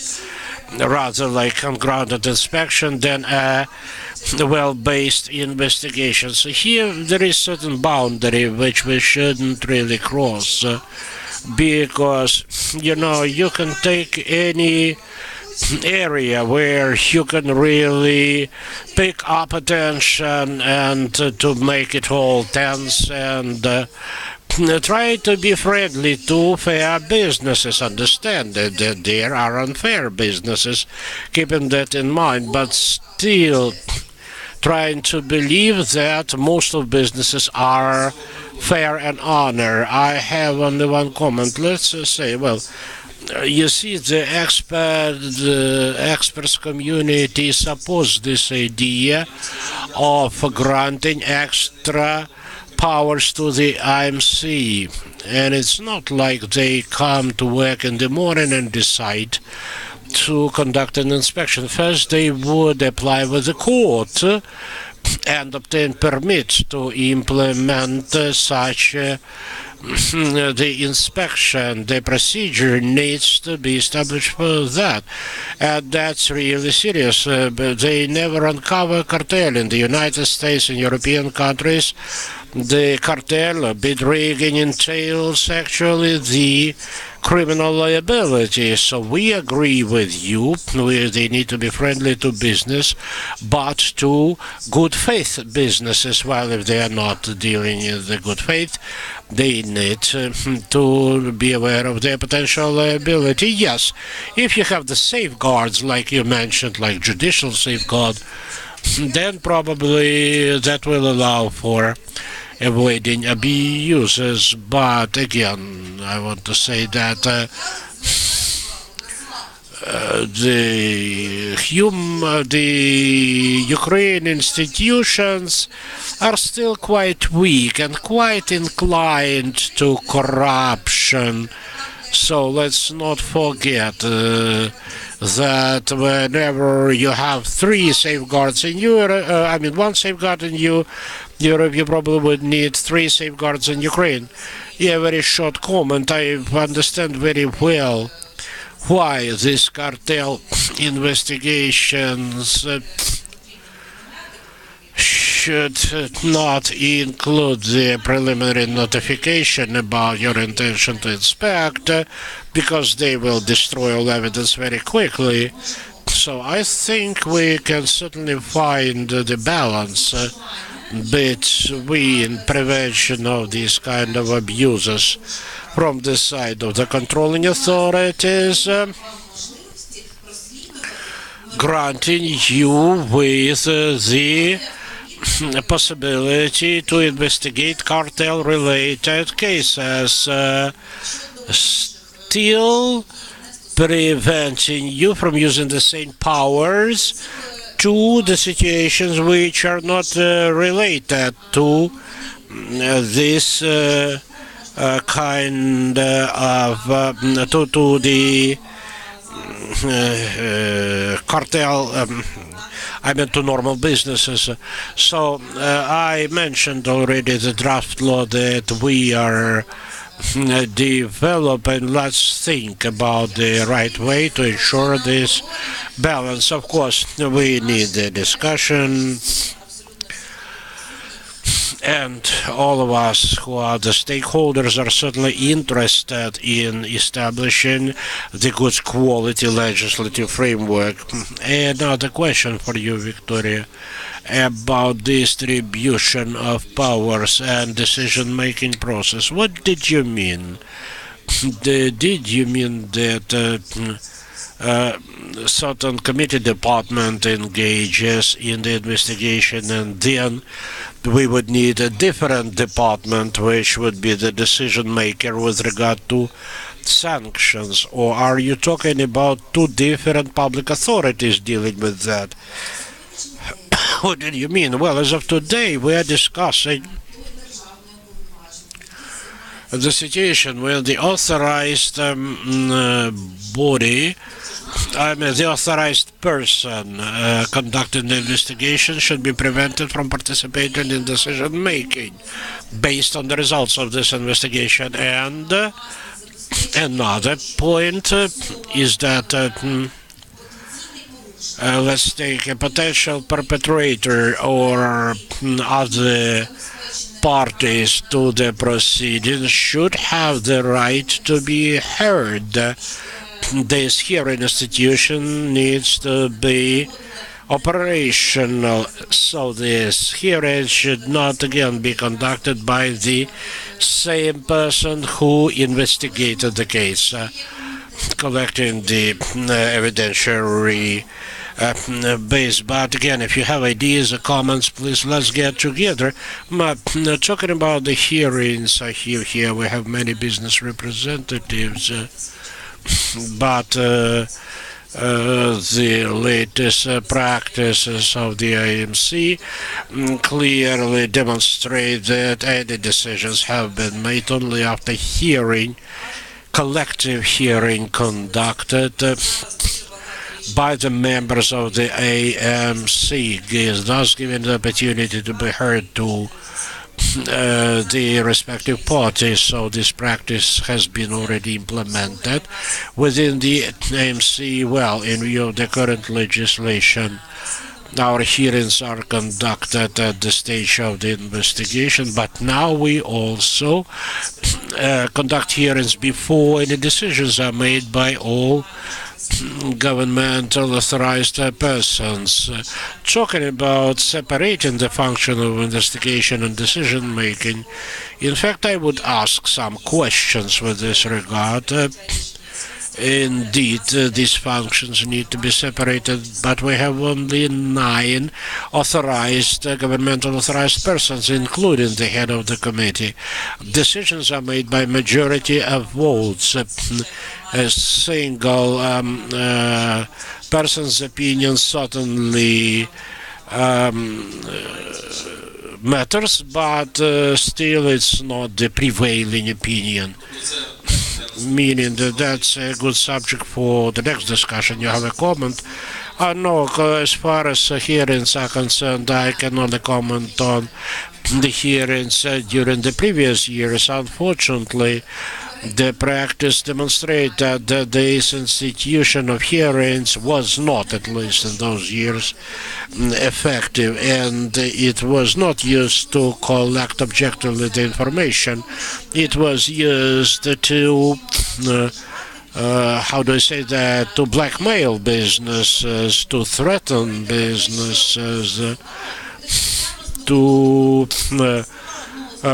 rather like ungrounded inspection than a well-based investigation. So here there is certain boundary which we shouldn't really cross, because, you know, you can take any area where you can really pick up attention and to make it all tense and try to be friendly to fair businesses. Understand that there are unfair businesses, keeping that in mind, but still trying to believe that most of businesses are fair and honor. I have only one comment. Let's say, well, you see, the experts community suppose this idea of granting extra powers to the IMC, and it's not like they come to work in the morning and decide to conduct an inspection. First, they would apply with the court and obtain permits to implement such the inspection. The procedure needs to be established for that, and that's really serious. They never uncover cartel in the United States and European countries. The cartel bid rigging entails actually the criminal liability. So we agree with you. They need to be friendly to business, but to good faith businesses. Well, if they are not dealing in the good faith, they need to be aware of their potential liability. Yes, if you have the safeguards, like you mentioned, like judicial safeguard, then probably that will allow for avoiding abuses. But again, I want to say that the Ukraine institutions are still quite weak and quite inclined to corruption. So let's not forget that whenever you have three safeguards in Europe, one safeguard in Europe, you probably would need three safeguards in Ukraine. Yeah, very short comment. I understand very well why these cartel investigations should not include the preliminary notification about your intention to inspect, because they will destroy all evidence very quickly. So I think we can certainly find the balance between prevention of these kind of abuses from the side of the controlling authorities, granting you with the possibility to investigate cartel-related cases, still preventing you from using the same powers to the situations which are not related to this kind of to the cartel, I mean to normal businesses. So I mentioned already the draft law that we are developing. Let's think about the right way to ensure this balance. Of course, we need a discussion, and all of us who are the stakeholders are certainly interested in establishing the good quality legislative framework. Another question for you, Victoria, about distribution of powers and decision-making process. What did you mean? Did you mean that certain committee department engages in the investigation and then we would need a different department which would be the decision maker with regard to sanctions? Or are you talking about two different public authorities dealing with that? What did you mean? Well, as of today, we are discussing the situation where the authorized body, I mean the authorized person conducting the investigation should be prevented from participating in decision making based on the results of this investigation. And another point is that let's take a potential perpetrator or other parties to the proceedings should have the right to be heard. This hearing institution needs to be operational, so this hearing should not again be conducted by the same person who investigated the case, collecting the evidentiary base. But again, if you have ideas or comments, please let's get together. But talking about the hearings, here we have many business representatives, but the latest practices of the IMC clearly demonstrate that any decisions have been made only after hearing, collective hearing conducted by the members of the AMC, thus giving the opportunity to be heard to the respective parties. So this practice has been already implemented within the AMC. Well, in view of the current legislation, our hearings are conducted at the stage of the investigation, but now we also conduct hearings before any decisions are made by all governmental authorized persons. Talking about separating the function of investigation and decision making, in fact, I would ask some questions with this regard. Indeed, these functions need to be separated, but we have only 9 authorized, governmental authorized persons, including the head of the committee. Decisions are made by majority of votes. A single person's opinion certainly matters, but still it's not the prevailing opinion. Meaning that that's a good subject for the next discussion. You have a comment? No, as far as hearings are concerned, I can only comment on the hearings during the previous years. Unfortunately, the practice demonstrated that this institution of hearings was not, at least in those years, effective, and it was not used to collect objectively the information. It was used to how do I say that, to blackmail businesses, to threaten businesses, to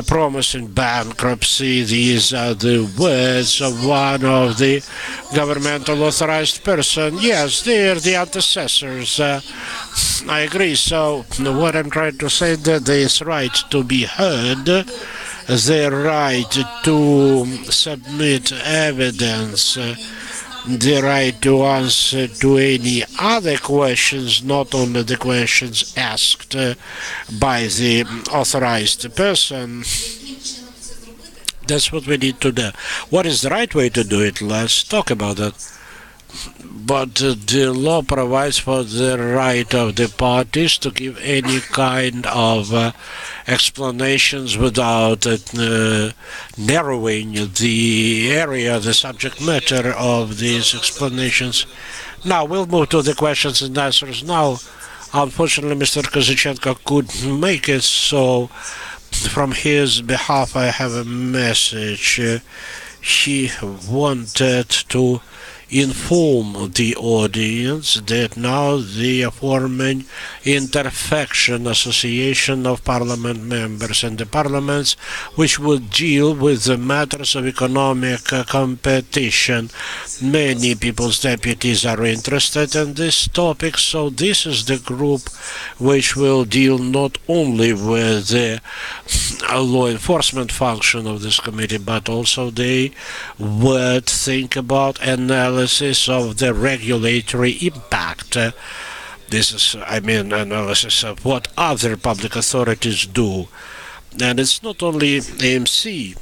promising bankruptcy. These are the words of one of the governmental authorized person. Yes, they're the antecessors. I agree. So what I'm trying to say, that this right to be heard, the right to submit evidence, the right to answer to any other questions, not only the questions asked by the authorized person. That's what we need to do. What is the right way to do it? Let's talk about that. But the law provides for the right of the parties to give any kind of explanations without narrowing the area, the subject matter of these explanations. Now, we'll move to the questions and answers now. Unfortunately, Mr. Kozichenko couldn't make it, so from his behalf, I have a message. He wanted to inform the audience that now the forming Interfaction Association of Parliament members and the parliaments which would deal with the matters of economic competition. Many people's deputies are interested in this topic, so this is the group which will deal not only with the law enforcement function of this committee, but also they would think about analysis of the regulatory impact. This is, I mean, analysis of what other public authorities do. And it's not only AMC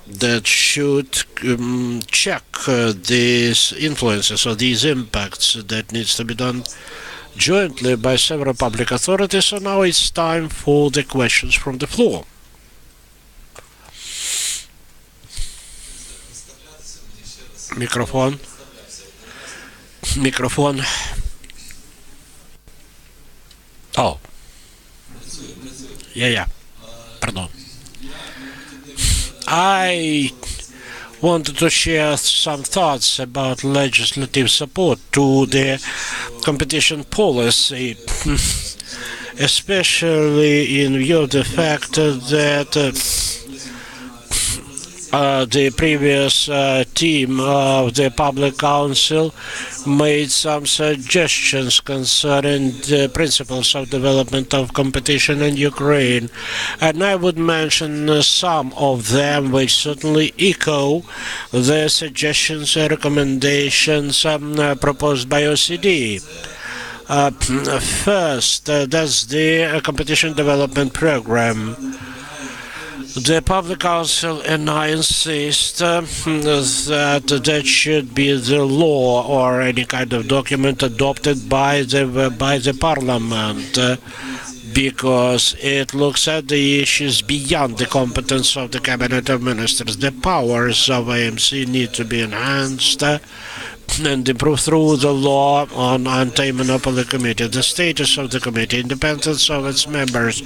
that should check these influences or these impacts. That needs to be done jointly by several public authorities. So now it's time for the questions from the floor. Microphone. Microphone. Oh. Yeah. Pardon. I wanted to share some thoughts about legislative support to the competition policy, especially in view of the fact that the previous team of the Public Council made some suggestions concerning the principles of development of competition in Ukraine. And I would mention some of them which certainly echo the suggestions and recommendations proposed by OECD. First, that's the competition development program. The Public Council and I insist that that should be the law or any kind of document adopted by the Parliament, because it looks at the issues beyond the competence of the Cabinet of Ministers. The powers of AMC need to be enhanced and improved through the law on Anti-Monopoly Committee, the status of the committee, independence of its members,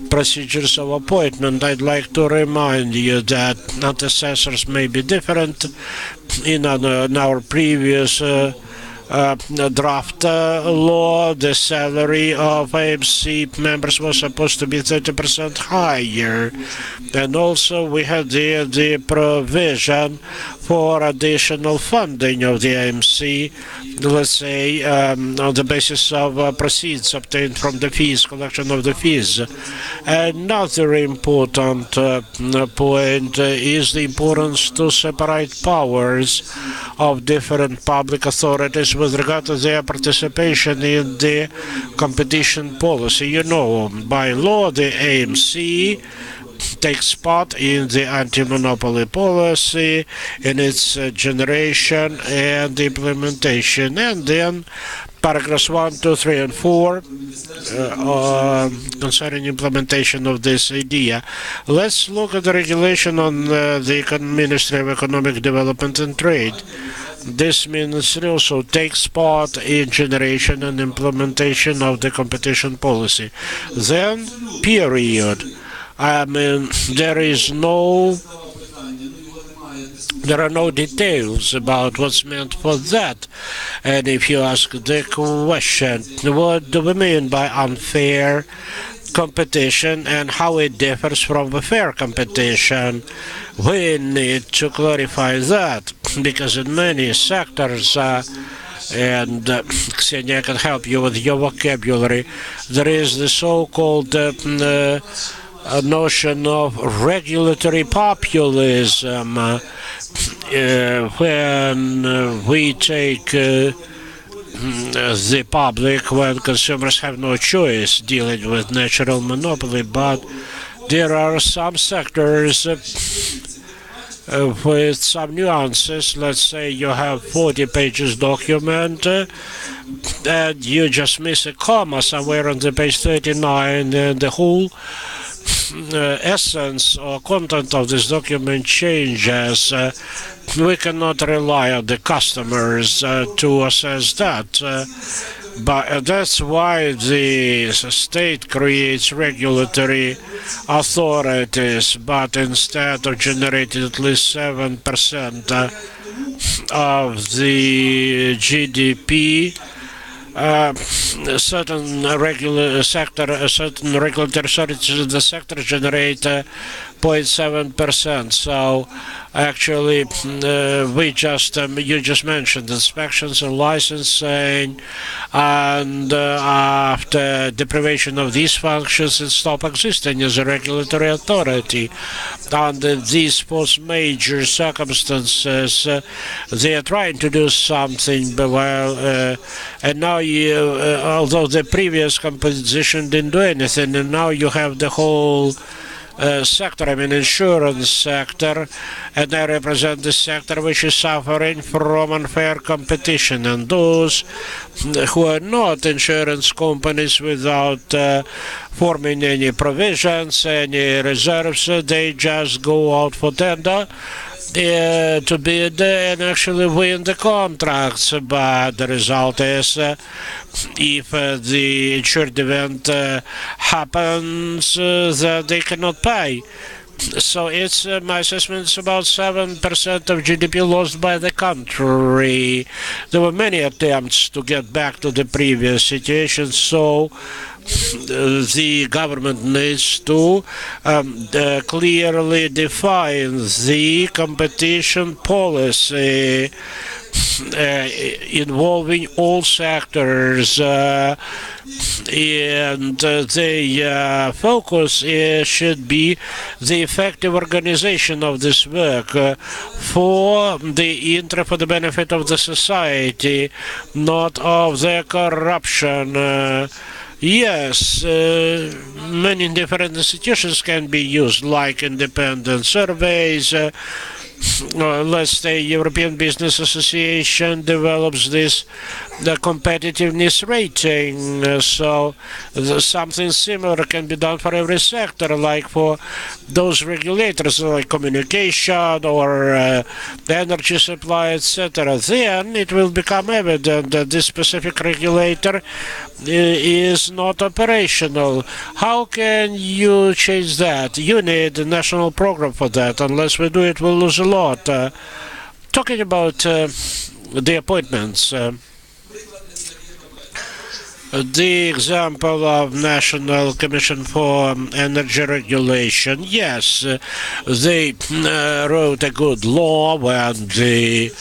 procedures of appointment. I'd like to remind you that antecessors may be different. In our previous draft law, the salary of AMC members was supposed to be 30% higher. And also we had the provision for additional funding of the AMC, let's say, on the basis of proceeds obtained from the fees, collection of the fees. Another important point is the importance to separate powers of different public authorities with regard to their participation in the competition policy. You know, by law, the AMC takes part in the anti-monopoly policy, in its generation and implementation. And then paragraphs 1, 2, 3, and 4 concerning implementation of this idea. Let's look at the regulation on the Ministry of Economic Development and Trade. This ministry also takes part in generation and implementation of the competition policy. Then, period. I mean, there are no details about what's meant for that. And if you ask the question, what do we mean by unfair competition and how it differs from the fair competition. We need to clarify that because in many sectors, and Ksenia can help you with your vocabulary, there is the so-called notion of regulatory populism when we take the public, when consumers have no choice dealing with natural monopoly, but there are some sectors with some nuances. Let's say you have 40 pages document and you just miss a comma somewhere on the page 39 and the whole essence or content of this document changes. We cannot rely on the customers to assess that. But that's why the state creates regulatory authorities, but instead of generating at least 7% of the GDP, certain regulatory authorities in the sector generate 0.7%. So actually, we just you just mentioned inspections and licensing, and after deprivation of these functions, it stopped existing as a regulatory authority. Under these post-major circumstances, they are trying to do something, but and now although the previous composition didn't do anything, and now you have the whole sector, I mean insurance sector, and I represent the sector which is suffering from unfair competition, and those who are not insurance companies without forming any provisions, any reserves, they just go out for tender to bid and actually win the contracts, but the result is if the insured event happens, that they cannot pay. So it's my assessment is about 7% of GDP lost by the country. There were many attempts to get back to the previous situation, so the government needs to clearly define the competition policy involving all sectors, and the focus should be the effective organization of this work for the benefit of the society, not of the corruption. Yes, many different institutions can be used, like independent surveys. Let's say European Business Association develops the competitiveness rating, so something similar can be done for every sector, like for those regulators like communication or the energy supply, etc. Then it will become evident that this specific regulator is not operational. How can you change that? You need a national program for that. Unless we do it, we'll lose a lot. Talking about the appointments, the example of National Commission for Energy Regulation, yes, they wrote a good law when the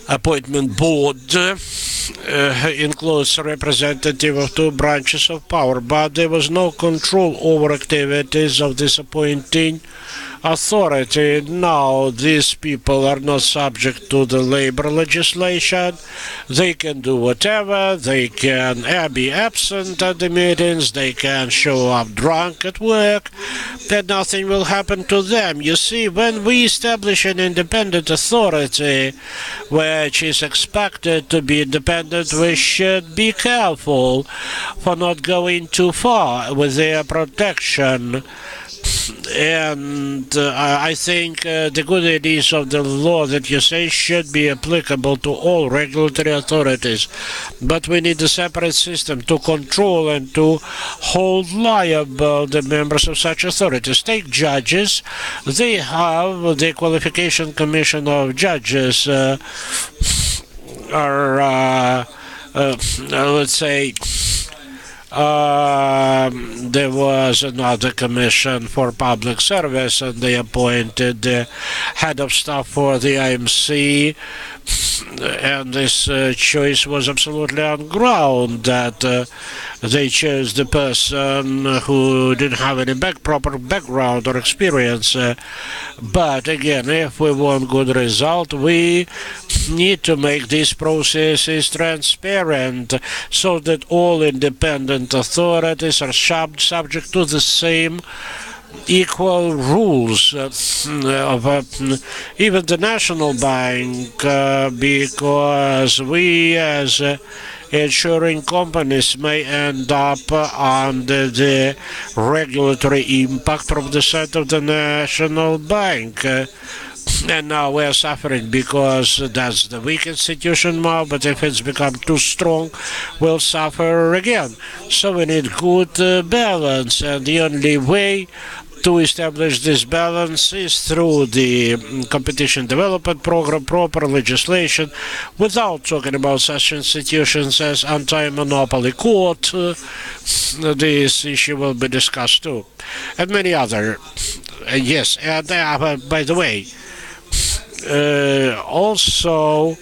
appointment board includes a representative of two branches of power, but there was no control over activities of this appointing authority. Now these people are not subject to the labor legislation. They can do whatever. They can be absent at the meetings. They can show up drunk at work. Then nothing will happen to them. You see, when we establish an independent authority which is expected to be independent, we should be careful for not going too far with their protection. And I think the good ideas of the law that you say should be applicable to all regulatory authorities. But we need a separate system to control and to hold liable the members of such authorities. Take judges. They have the qualification commission of judges are, let's say, There was another commission for public service, and they appointed the head of staff for the IMC, and this choice was absolutely on ground that they chose the person who didn't have any proper background or experience. But again, if we want good result, we need to make these processes transparent so that all independent authorities are subject to the same equal rules of even the National Bank, because we as insuring companies may end up under the regulatory impact from the side of the National Bank. And now we're suffering because that's the weak institution now, but if it's become too strong, we'll suffer again. So we need good balance, and the only way to establish this balance is through the competition development program, proper legislation, without talking about such institutions as anti-monopoly court. This issue will be discussed too, and many other. Yes, and by the way, also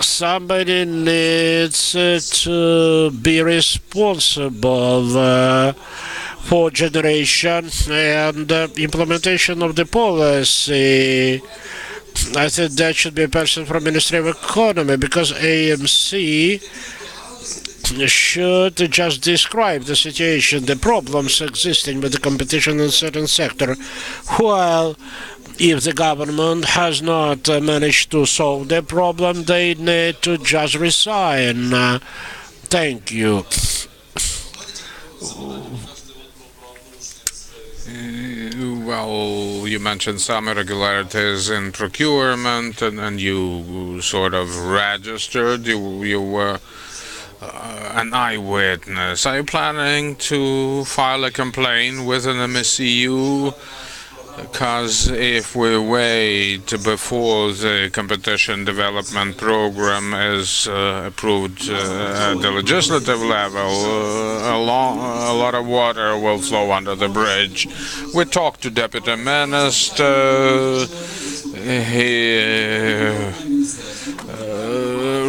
somebody needs to be responsible for generation and implementation of the policy. I think that should be a person from Ministry of Economy, because AMC should just describe the situation, the problems existing with the competition in certain sector, while if the government has not managed to solve the problem, they need to just resign. Thank you. Well, you mentioned some irregularities in procurement, and you sort of registered. You were an eyewitness. Are you planning to file a complaint with an MSCU? Because if we wait before the competition development program is approved at the legislative level, a lot of water will flow under the bridge. We talked to Deputy Minister. He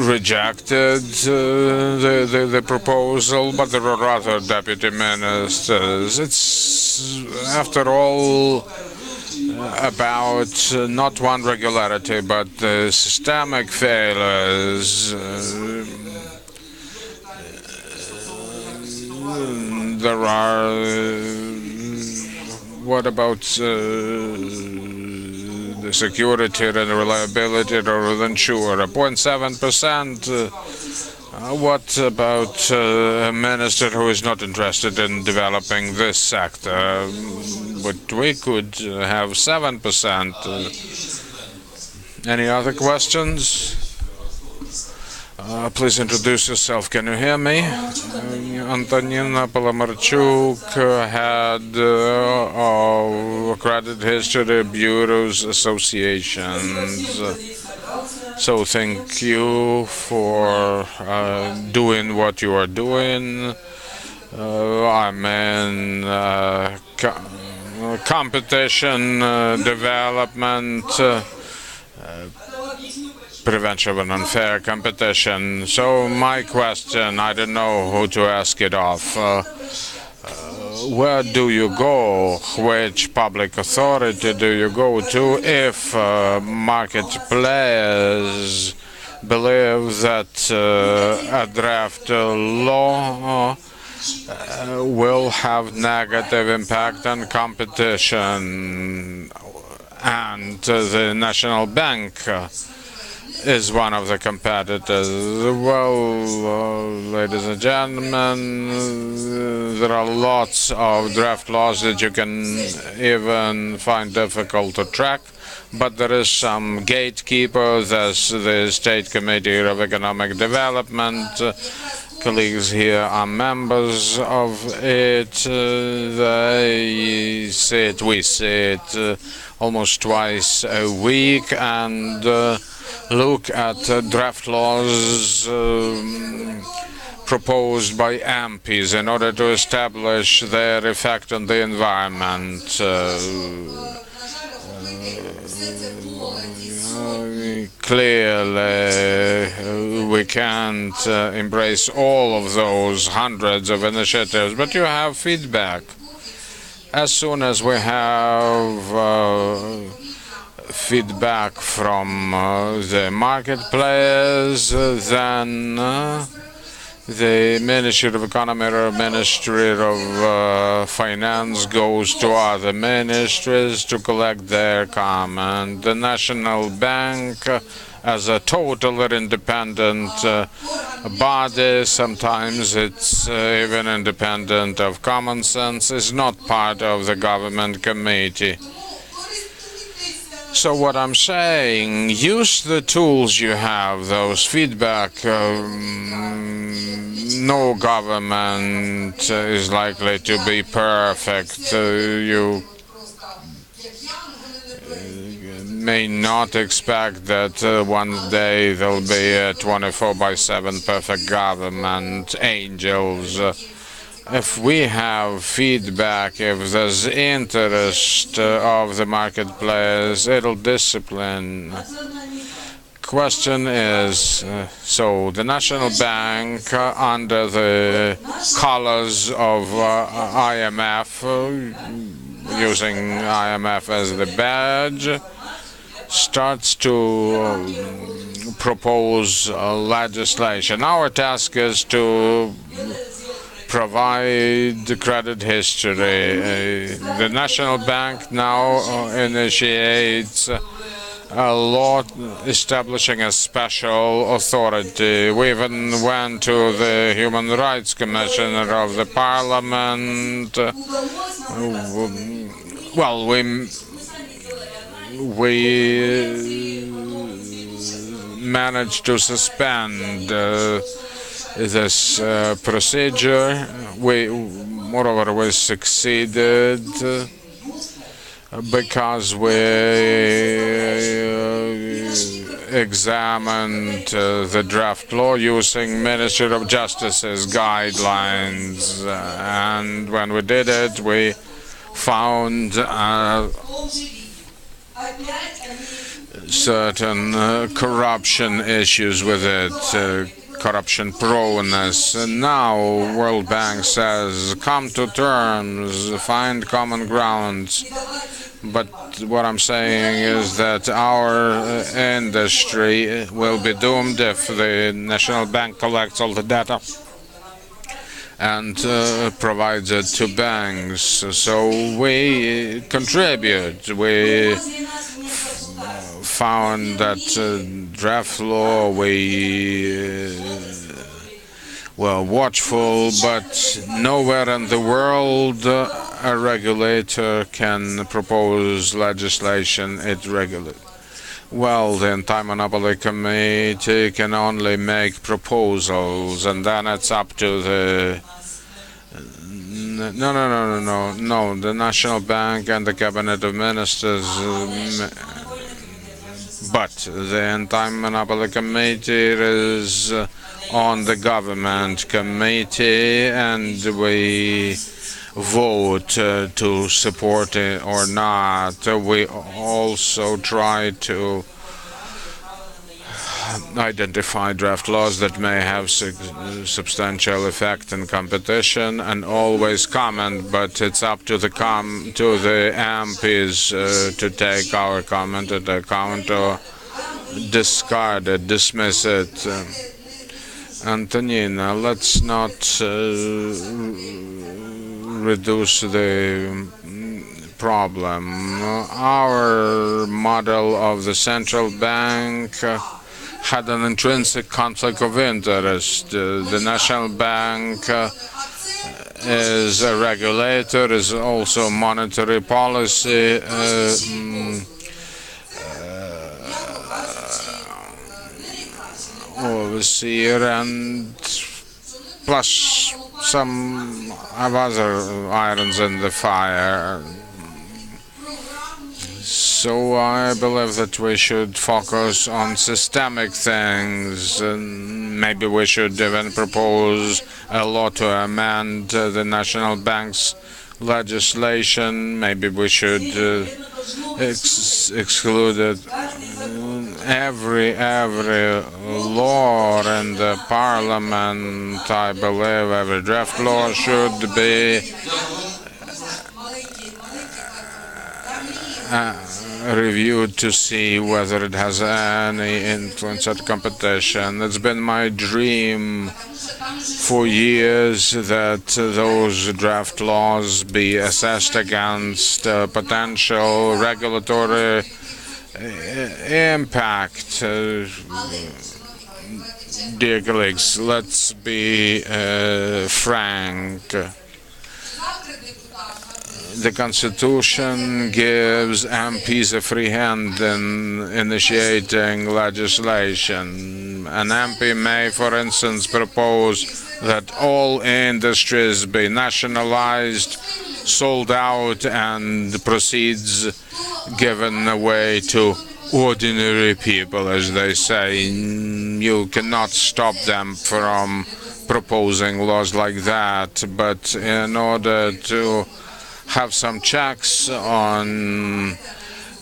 rejected the proposal, but there are other deputy ministers. It's, after all, about not one regularity, but systemic failures. There are. What about the security and the reliability of the insurer? 0.7%. What about a minister who is not interested in developing this sector? But we could have 7%. Any other questions? Please introduce yourself. Can you hear me? Antonina Palamarchuk, head of Credit History Bureaus Associations. So thank you for doing what you are doing. I'm in competition development, prevention of unfair competition. So my question, I don't know who to ask it off. Where do you go? Which public authority do you go to if market players believe that a draft law will have negative impact on competition, and the National Bank is one of the competitors? Well, ladies and gentlemen, there are lots of draft laws that you can even find difficult to track, but there is some gatekeepers, as the State Committee of Economic Development. Colleagues here are members of it. They sit, we sit almost twice a week and look at draft laws proposed by MPs in order to establish their effect on the environment. Clearly, we can't embrace all of those hundreds of initiatives, but you have feedback. As soon as we have feedback from the marketplace, then the Ministry of Economy or Ministry of Finance goes to other ministries to collect their comment. The National Bank, as a totally independent body, sometimes it's even independent of common sense, is not part of the government committee. So what I'm saying, use the tools you have, those feedback. No government is likely to be perfect. You may not expect that one day there'll be a 24/7 perfect government, angels. If we have feedback, if there's interest of the marketplace, it'll discipline. Question is, so the National Bank, under the colors of IMF, using IMF as the badge, starts to propose legislation. Our task is to provide the credit history. The National Bank now initiates a law establishing a special authority. We even went to the Human Rights Commissioner of the Parliament. Well, we managed to suspend this procedure. Moreover, we succeeded because we examined the draft law using Ministry of Justice's guidelines, and when we did it, we found certain corruption issues with it, corruption proneness. And now World Bank says, come to terms, find common grounds. But what I'm saying is that our industry will be doomed if the National Bank collects all the data and provides it to banks. So we contribute. We found that draft law, we were watchful, but nowhere in the world a regulator can propose legislation it regulates. Well, the Anti-Monopoly Committee can only make proposals, and then it's up to the no, the National Bank and the Cabinet of Ministers. But the Anti-Monopoly Committee is on the government committee, and we vote to support it or not. We also try to identify draft laws that may have substantial effect in competition and always comment, but it's up to the MPs to take our comment into account or discard it, dismiss it. Antonina, let's not reduce the problem. Our model of the central bank had an intrinsic conflict of interest. The National Bank is a regulator, is also monetary policy overseer, and plus some have other irons in the fire. So I believe that we should focus on systemic things. And maybe we should even propose a law to amend the national bank's legislation. Maybe we should exclude it. Every law in the parliament, I believe, every draft law should be reviewed to see whether it has any influence on competition. It's been my dream for years that those draft laws be assessed against potential regulatory impact. Dear colleagues, let's be frank. The Constitution gives MPs a free hand in initiating legislation. An MP may, for instance, propose that all industries be nationalized, sold out, and proceeds given away to ordinary people, as they say. You cannot stop them from proposing laws like that, but in order to have some checks on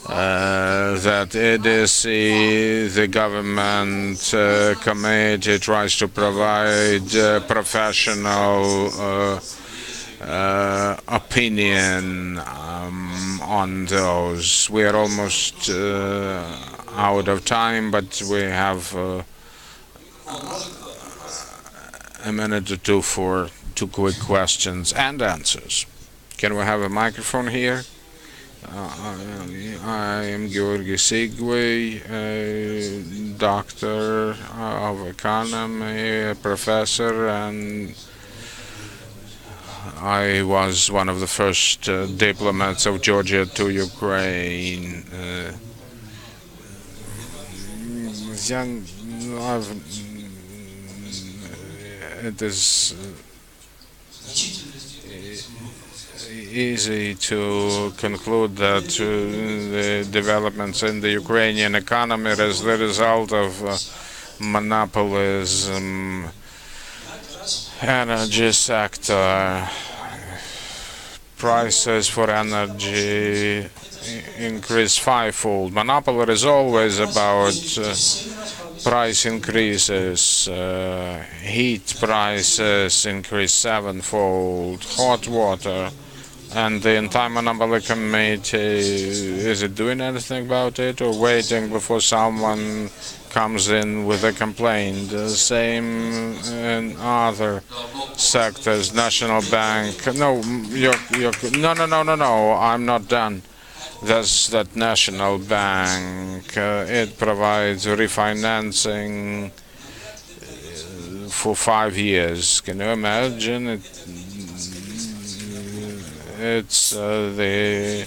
that EDC, the government committee tries to provide professional opinion on those. We are almost out of time, but we have a minute or two for 2 quick questions and answers. Can we have a microphone here? I am Georgi Sigwe, a doctor of economy, a professor, and I was one of the first diplomats of Georgia to Ukraine. It is easy to conclude that the developments in the Ukrainian economy as the result of monopolism, energy sector, prices for energy increase fivefold. Monopoly is always about price increases, heat prices increase sevenfold, hot water. And the anti-monopoly committee, is it doing anything about it or waiting before someone comes in with a complaint? The same in other sectors, National Bank. No, no, I'm not done. There's that National Bank. It provides refinancing for 5 years. Can you imagine it? It's the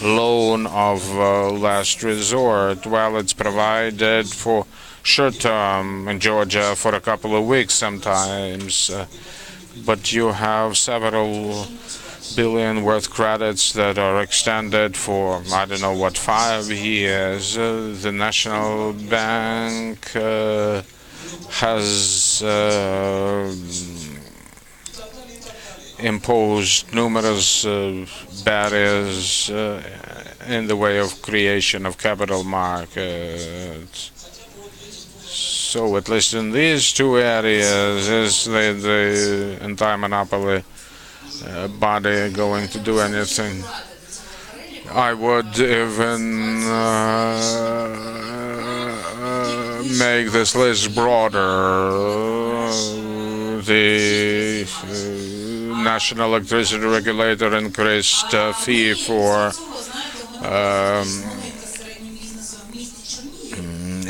loan of last resort. Well, it's provided for short term in Georgia for a couple of weeks sometimes, but you have several billion worth credits that are extended for, I don't know what, 5 years. The National Bank has imposed numerous barriers in the way of creation of capital markets. So at least in these 2 areas, is the anti-monopoly body going to do anything? I would even make this list broader. The National Electricity Regulator increased fee for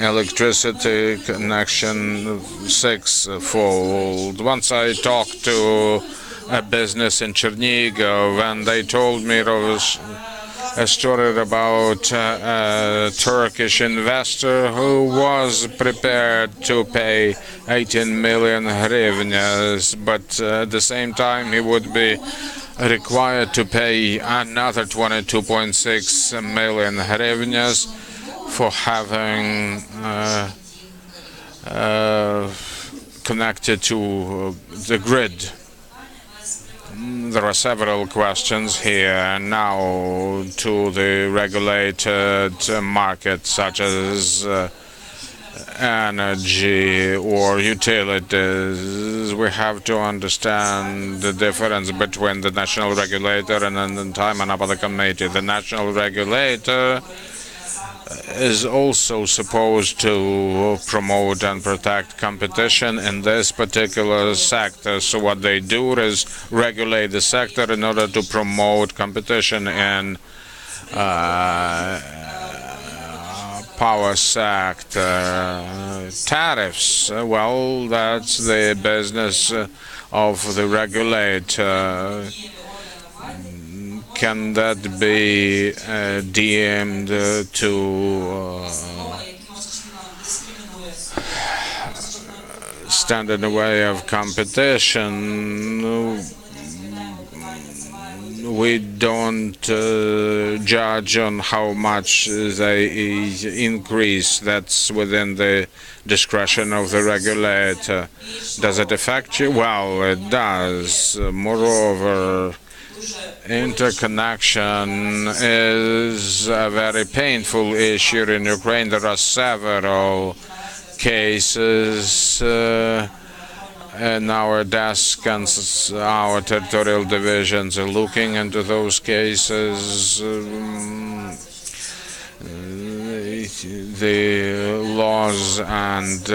electricity connection 6-fold. Once I talked to a business in Chernigov, and they told me a story about a Turkish investor who was prepared to pay 18 million hryvnias, but at the same time he would be required to pay another 22.6 million hryvnias for having connected to the grid. There are several questions here now to the regulated market, such as energy or utilities. We have to understand the difference between the national regulator and the Time Monopoly Committee. The national regulator is also supposed to promote and protect competition in this particular sector. So what they do is regulate the sector in order to promote competition in power sector. Tariffs, well, that's the business of the regulator. Can that be deemed to stand in the way of competition? We don't judge on how much they increase. That's within the discretion of the regulator. Does it affect you? Well, it does. Moreover, interconnection is a very painful issue in Ukraine. There are several cases and our desk and our territorial divisions are looking into those cases. The laws and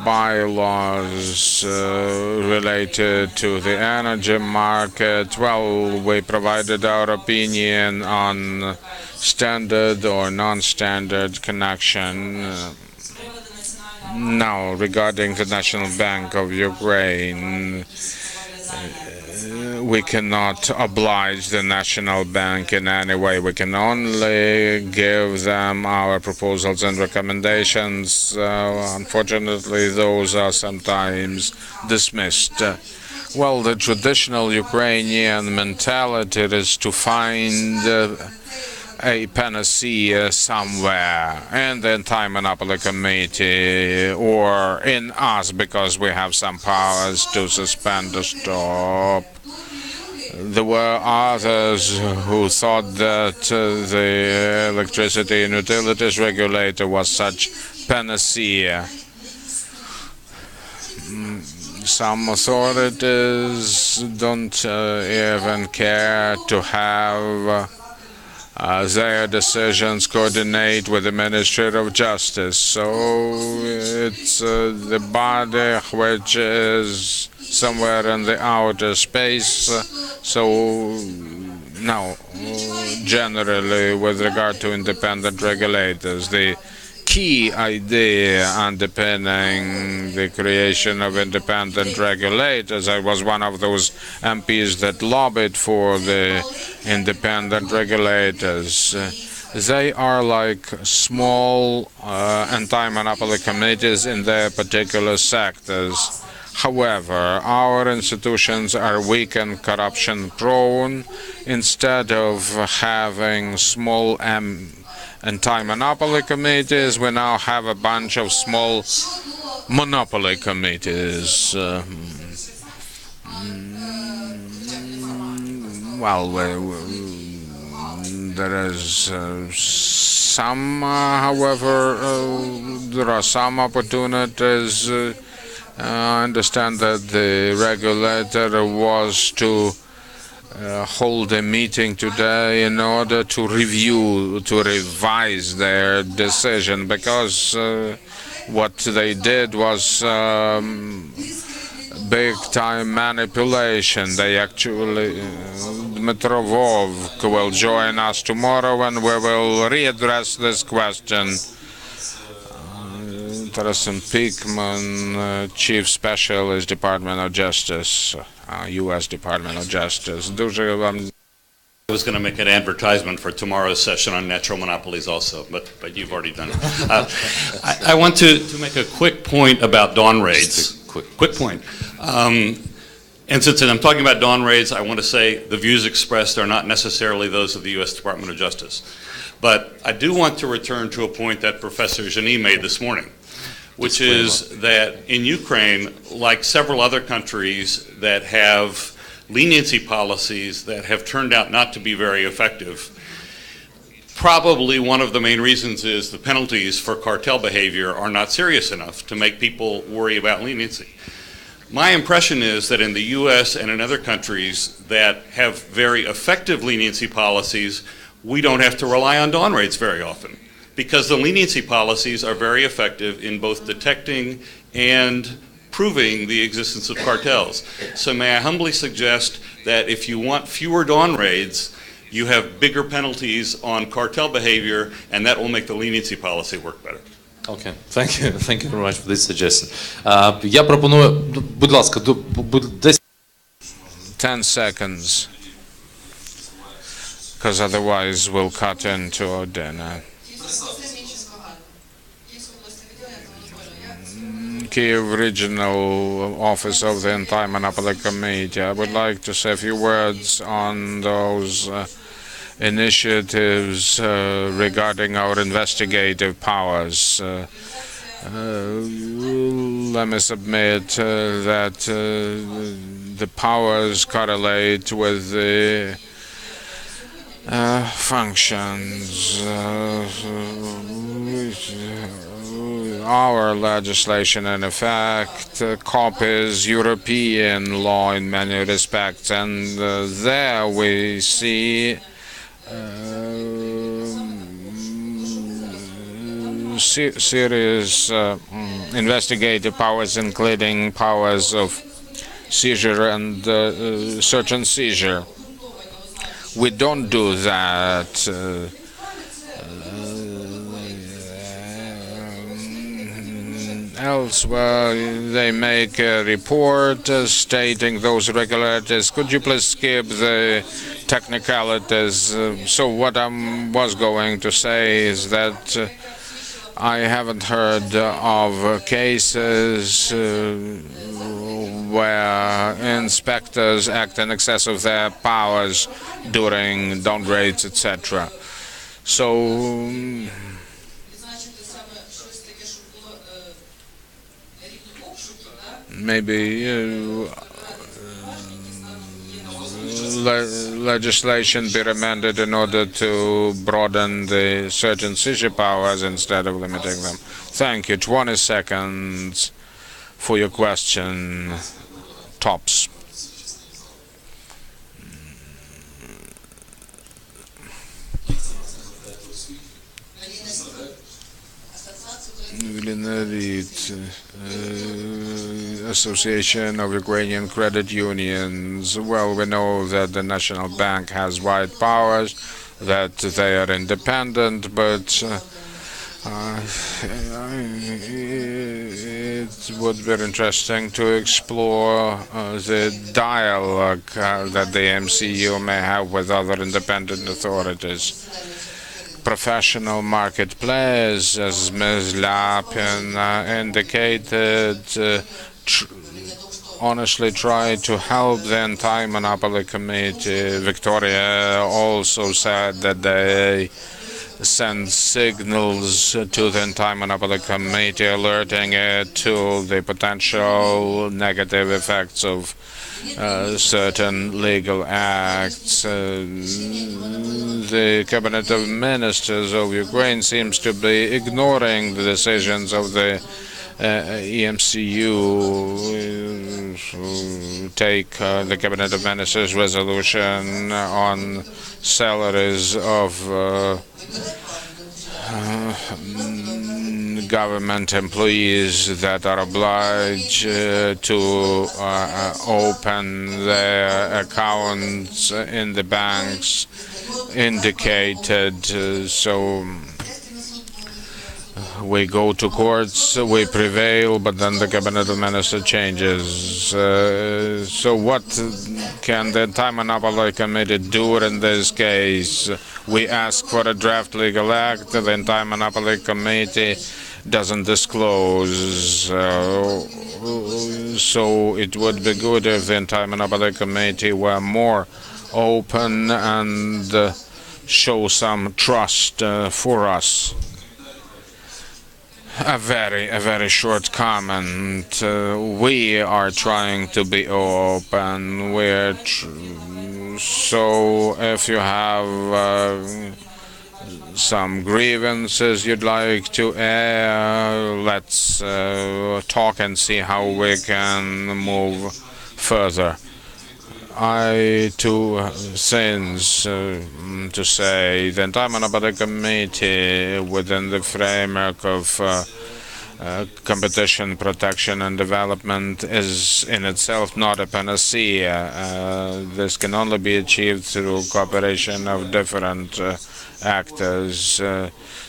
bylaws related to the energy market, well, we provided our opinion on standard or non-standard connection. Now, regarding the National Bank of Ukraine, we cannot oblige the National Bank in any way. We can only give them our proposals and recommendations. Unfortunately, those are sometimes dismissed. Well, the traditional Ukrainian mentality is to find a panacea somewhere in the Anti-Monopoly Committee or in us, because we have some powers to suspend or stop. There were others who thought that the electricity and utilities regulator was such panacea. Some authorities don't even care to have their decisions coordinate with the Ministry of Justice. So it's the body which is somewhere in the outer space. So now, generally, with regard to independent regulators, the key idea underpinning the creation of independent regulators, I was one of those MPs that lobbied for the independent regulators. They are like small anti-monopoly committees in their particular sectors. However, our institutions are weak and corruption-prone. Instead of having small anti-monopoly committees, we now have a bunch of small monopoly committees. Well, there is some, however, there are some opportunities. I understand that the regulator was to hold a meeting today in order to revise their decision, because what they did was big-time manipulation. They actually, Dmitrovov will join us tomorrow and we will readdress this question. Tarasen Pikman, Chief Specialist, Department of Justice, U.S. Department of Justice. I was going to make an advertisement for tomorrow's session on natural monopolies also, but you've already done it. I want to make a quick point about dawn raids. Quick point. And since I'm talking about dawn raids, I want to say the views expressed are not necessarily those of the U.S. Department of Justice. But I do want to return to a point that Professor Genis made this morning, which is that in Ukraine, like several other countries that have leniency policies that have turned out not to be very effective, probably one of the main reasons is the penalties for cartel behavior are not serious enough to make people worry about leniency. My impression is that in the U.S. and in other countries that have very effective leniency policies, we don't have to rely on dawn raids very often, because the leniency policies are very effective in both detecting and proving the existence of cartels. So may I humbly suggest that if you want fewer dawn raids, you have bigger penalties on cartel behavior, and that will make the leniency policy work better. Okay, thank you very much for this suggestion. Я пропоную, будь ласка, десь 10 seconds, because otherwise we'll cut into our dinner. Kyiv Regional Office of the Anti-Monopoly Committee. I would like to say a few words on those initiatives regarding our investigative powers. Let me submit that the powers correlate with the functions. Our legislation, in effect, copies European law in many respects, and there we see serious investigative powers, including powers of seizure and search and seizure. We don't do that elsewhere. They make a report stating those irregularities. Could you please skip the technicalities? So what I was going to say is that I haven't heard of cases where inspectors act in excess of their powers during dawn raids, etc. So maybe legislation be amended in order to broaden the search and seizure powers instead of limiting them. Thank you. 20 seconds for your question, tops. Association of Ukrainian Credit Unions. Well, we know that the National Bank has wide powers, that they are independent, but it would be interesting to explore the dialogue that the MCU may have with other independent authorities. Professional market players, as Ms. Lapin indicated, honestly try to help the Anti-Monopoly Committee. Victoria also said that they send signals to the Anti-Monopoly Committee, alerting it to the potential negative effects of certain legal acts. The Cabinet of Ministers of Ukraine seems to be ignoring the decisions of the EMCU. Take the Cabinet of Ministers resolution on salaries of government employees that are obliged to open their accounts in the banks indicated. So we go to courts, we prevail, but then the cabinet of ministers changes. So what can the Anti-Monopoly Committee do in this case? We ask for a draft legal act. The Anti-Monopoly Committee doesn't disclose. So it would be good if the Anti-Monopoly Committee were more open and show some trust for us. A very short comment. We are trying to be open. So if you have some grievances you'd like to air, let's talk and see how we can move further. I two things to say. The Anti-Monopoly Committee, within the framework of competition, protection and development, is in itself not a panacea. This can only be achieved through cooperation of different actors.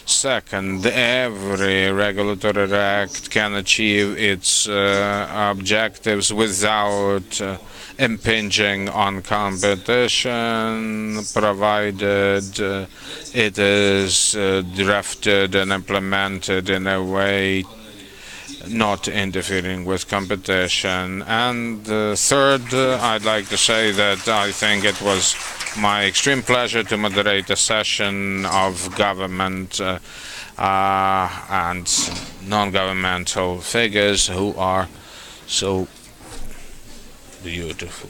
Second, every regulatory act can achieve its objectives without impinging on competition, provided it is drafted and implemented in a way not interfering with competition. And third, I'd like to say that I think it was my extreme pleasure to moderate a session of government and non-governmental figures who are so beautiful.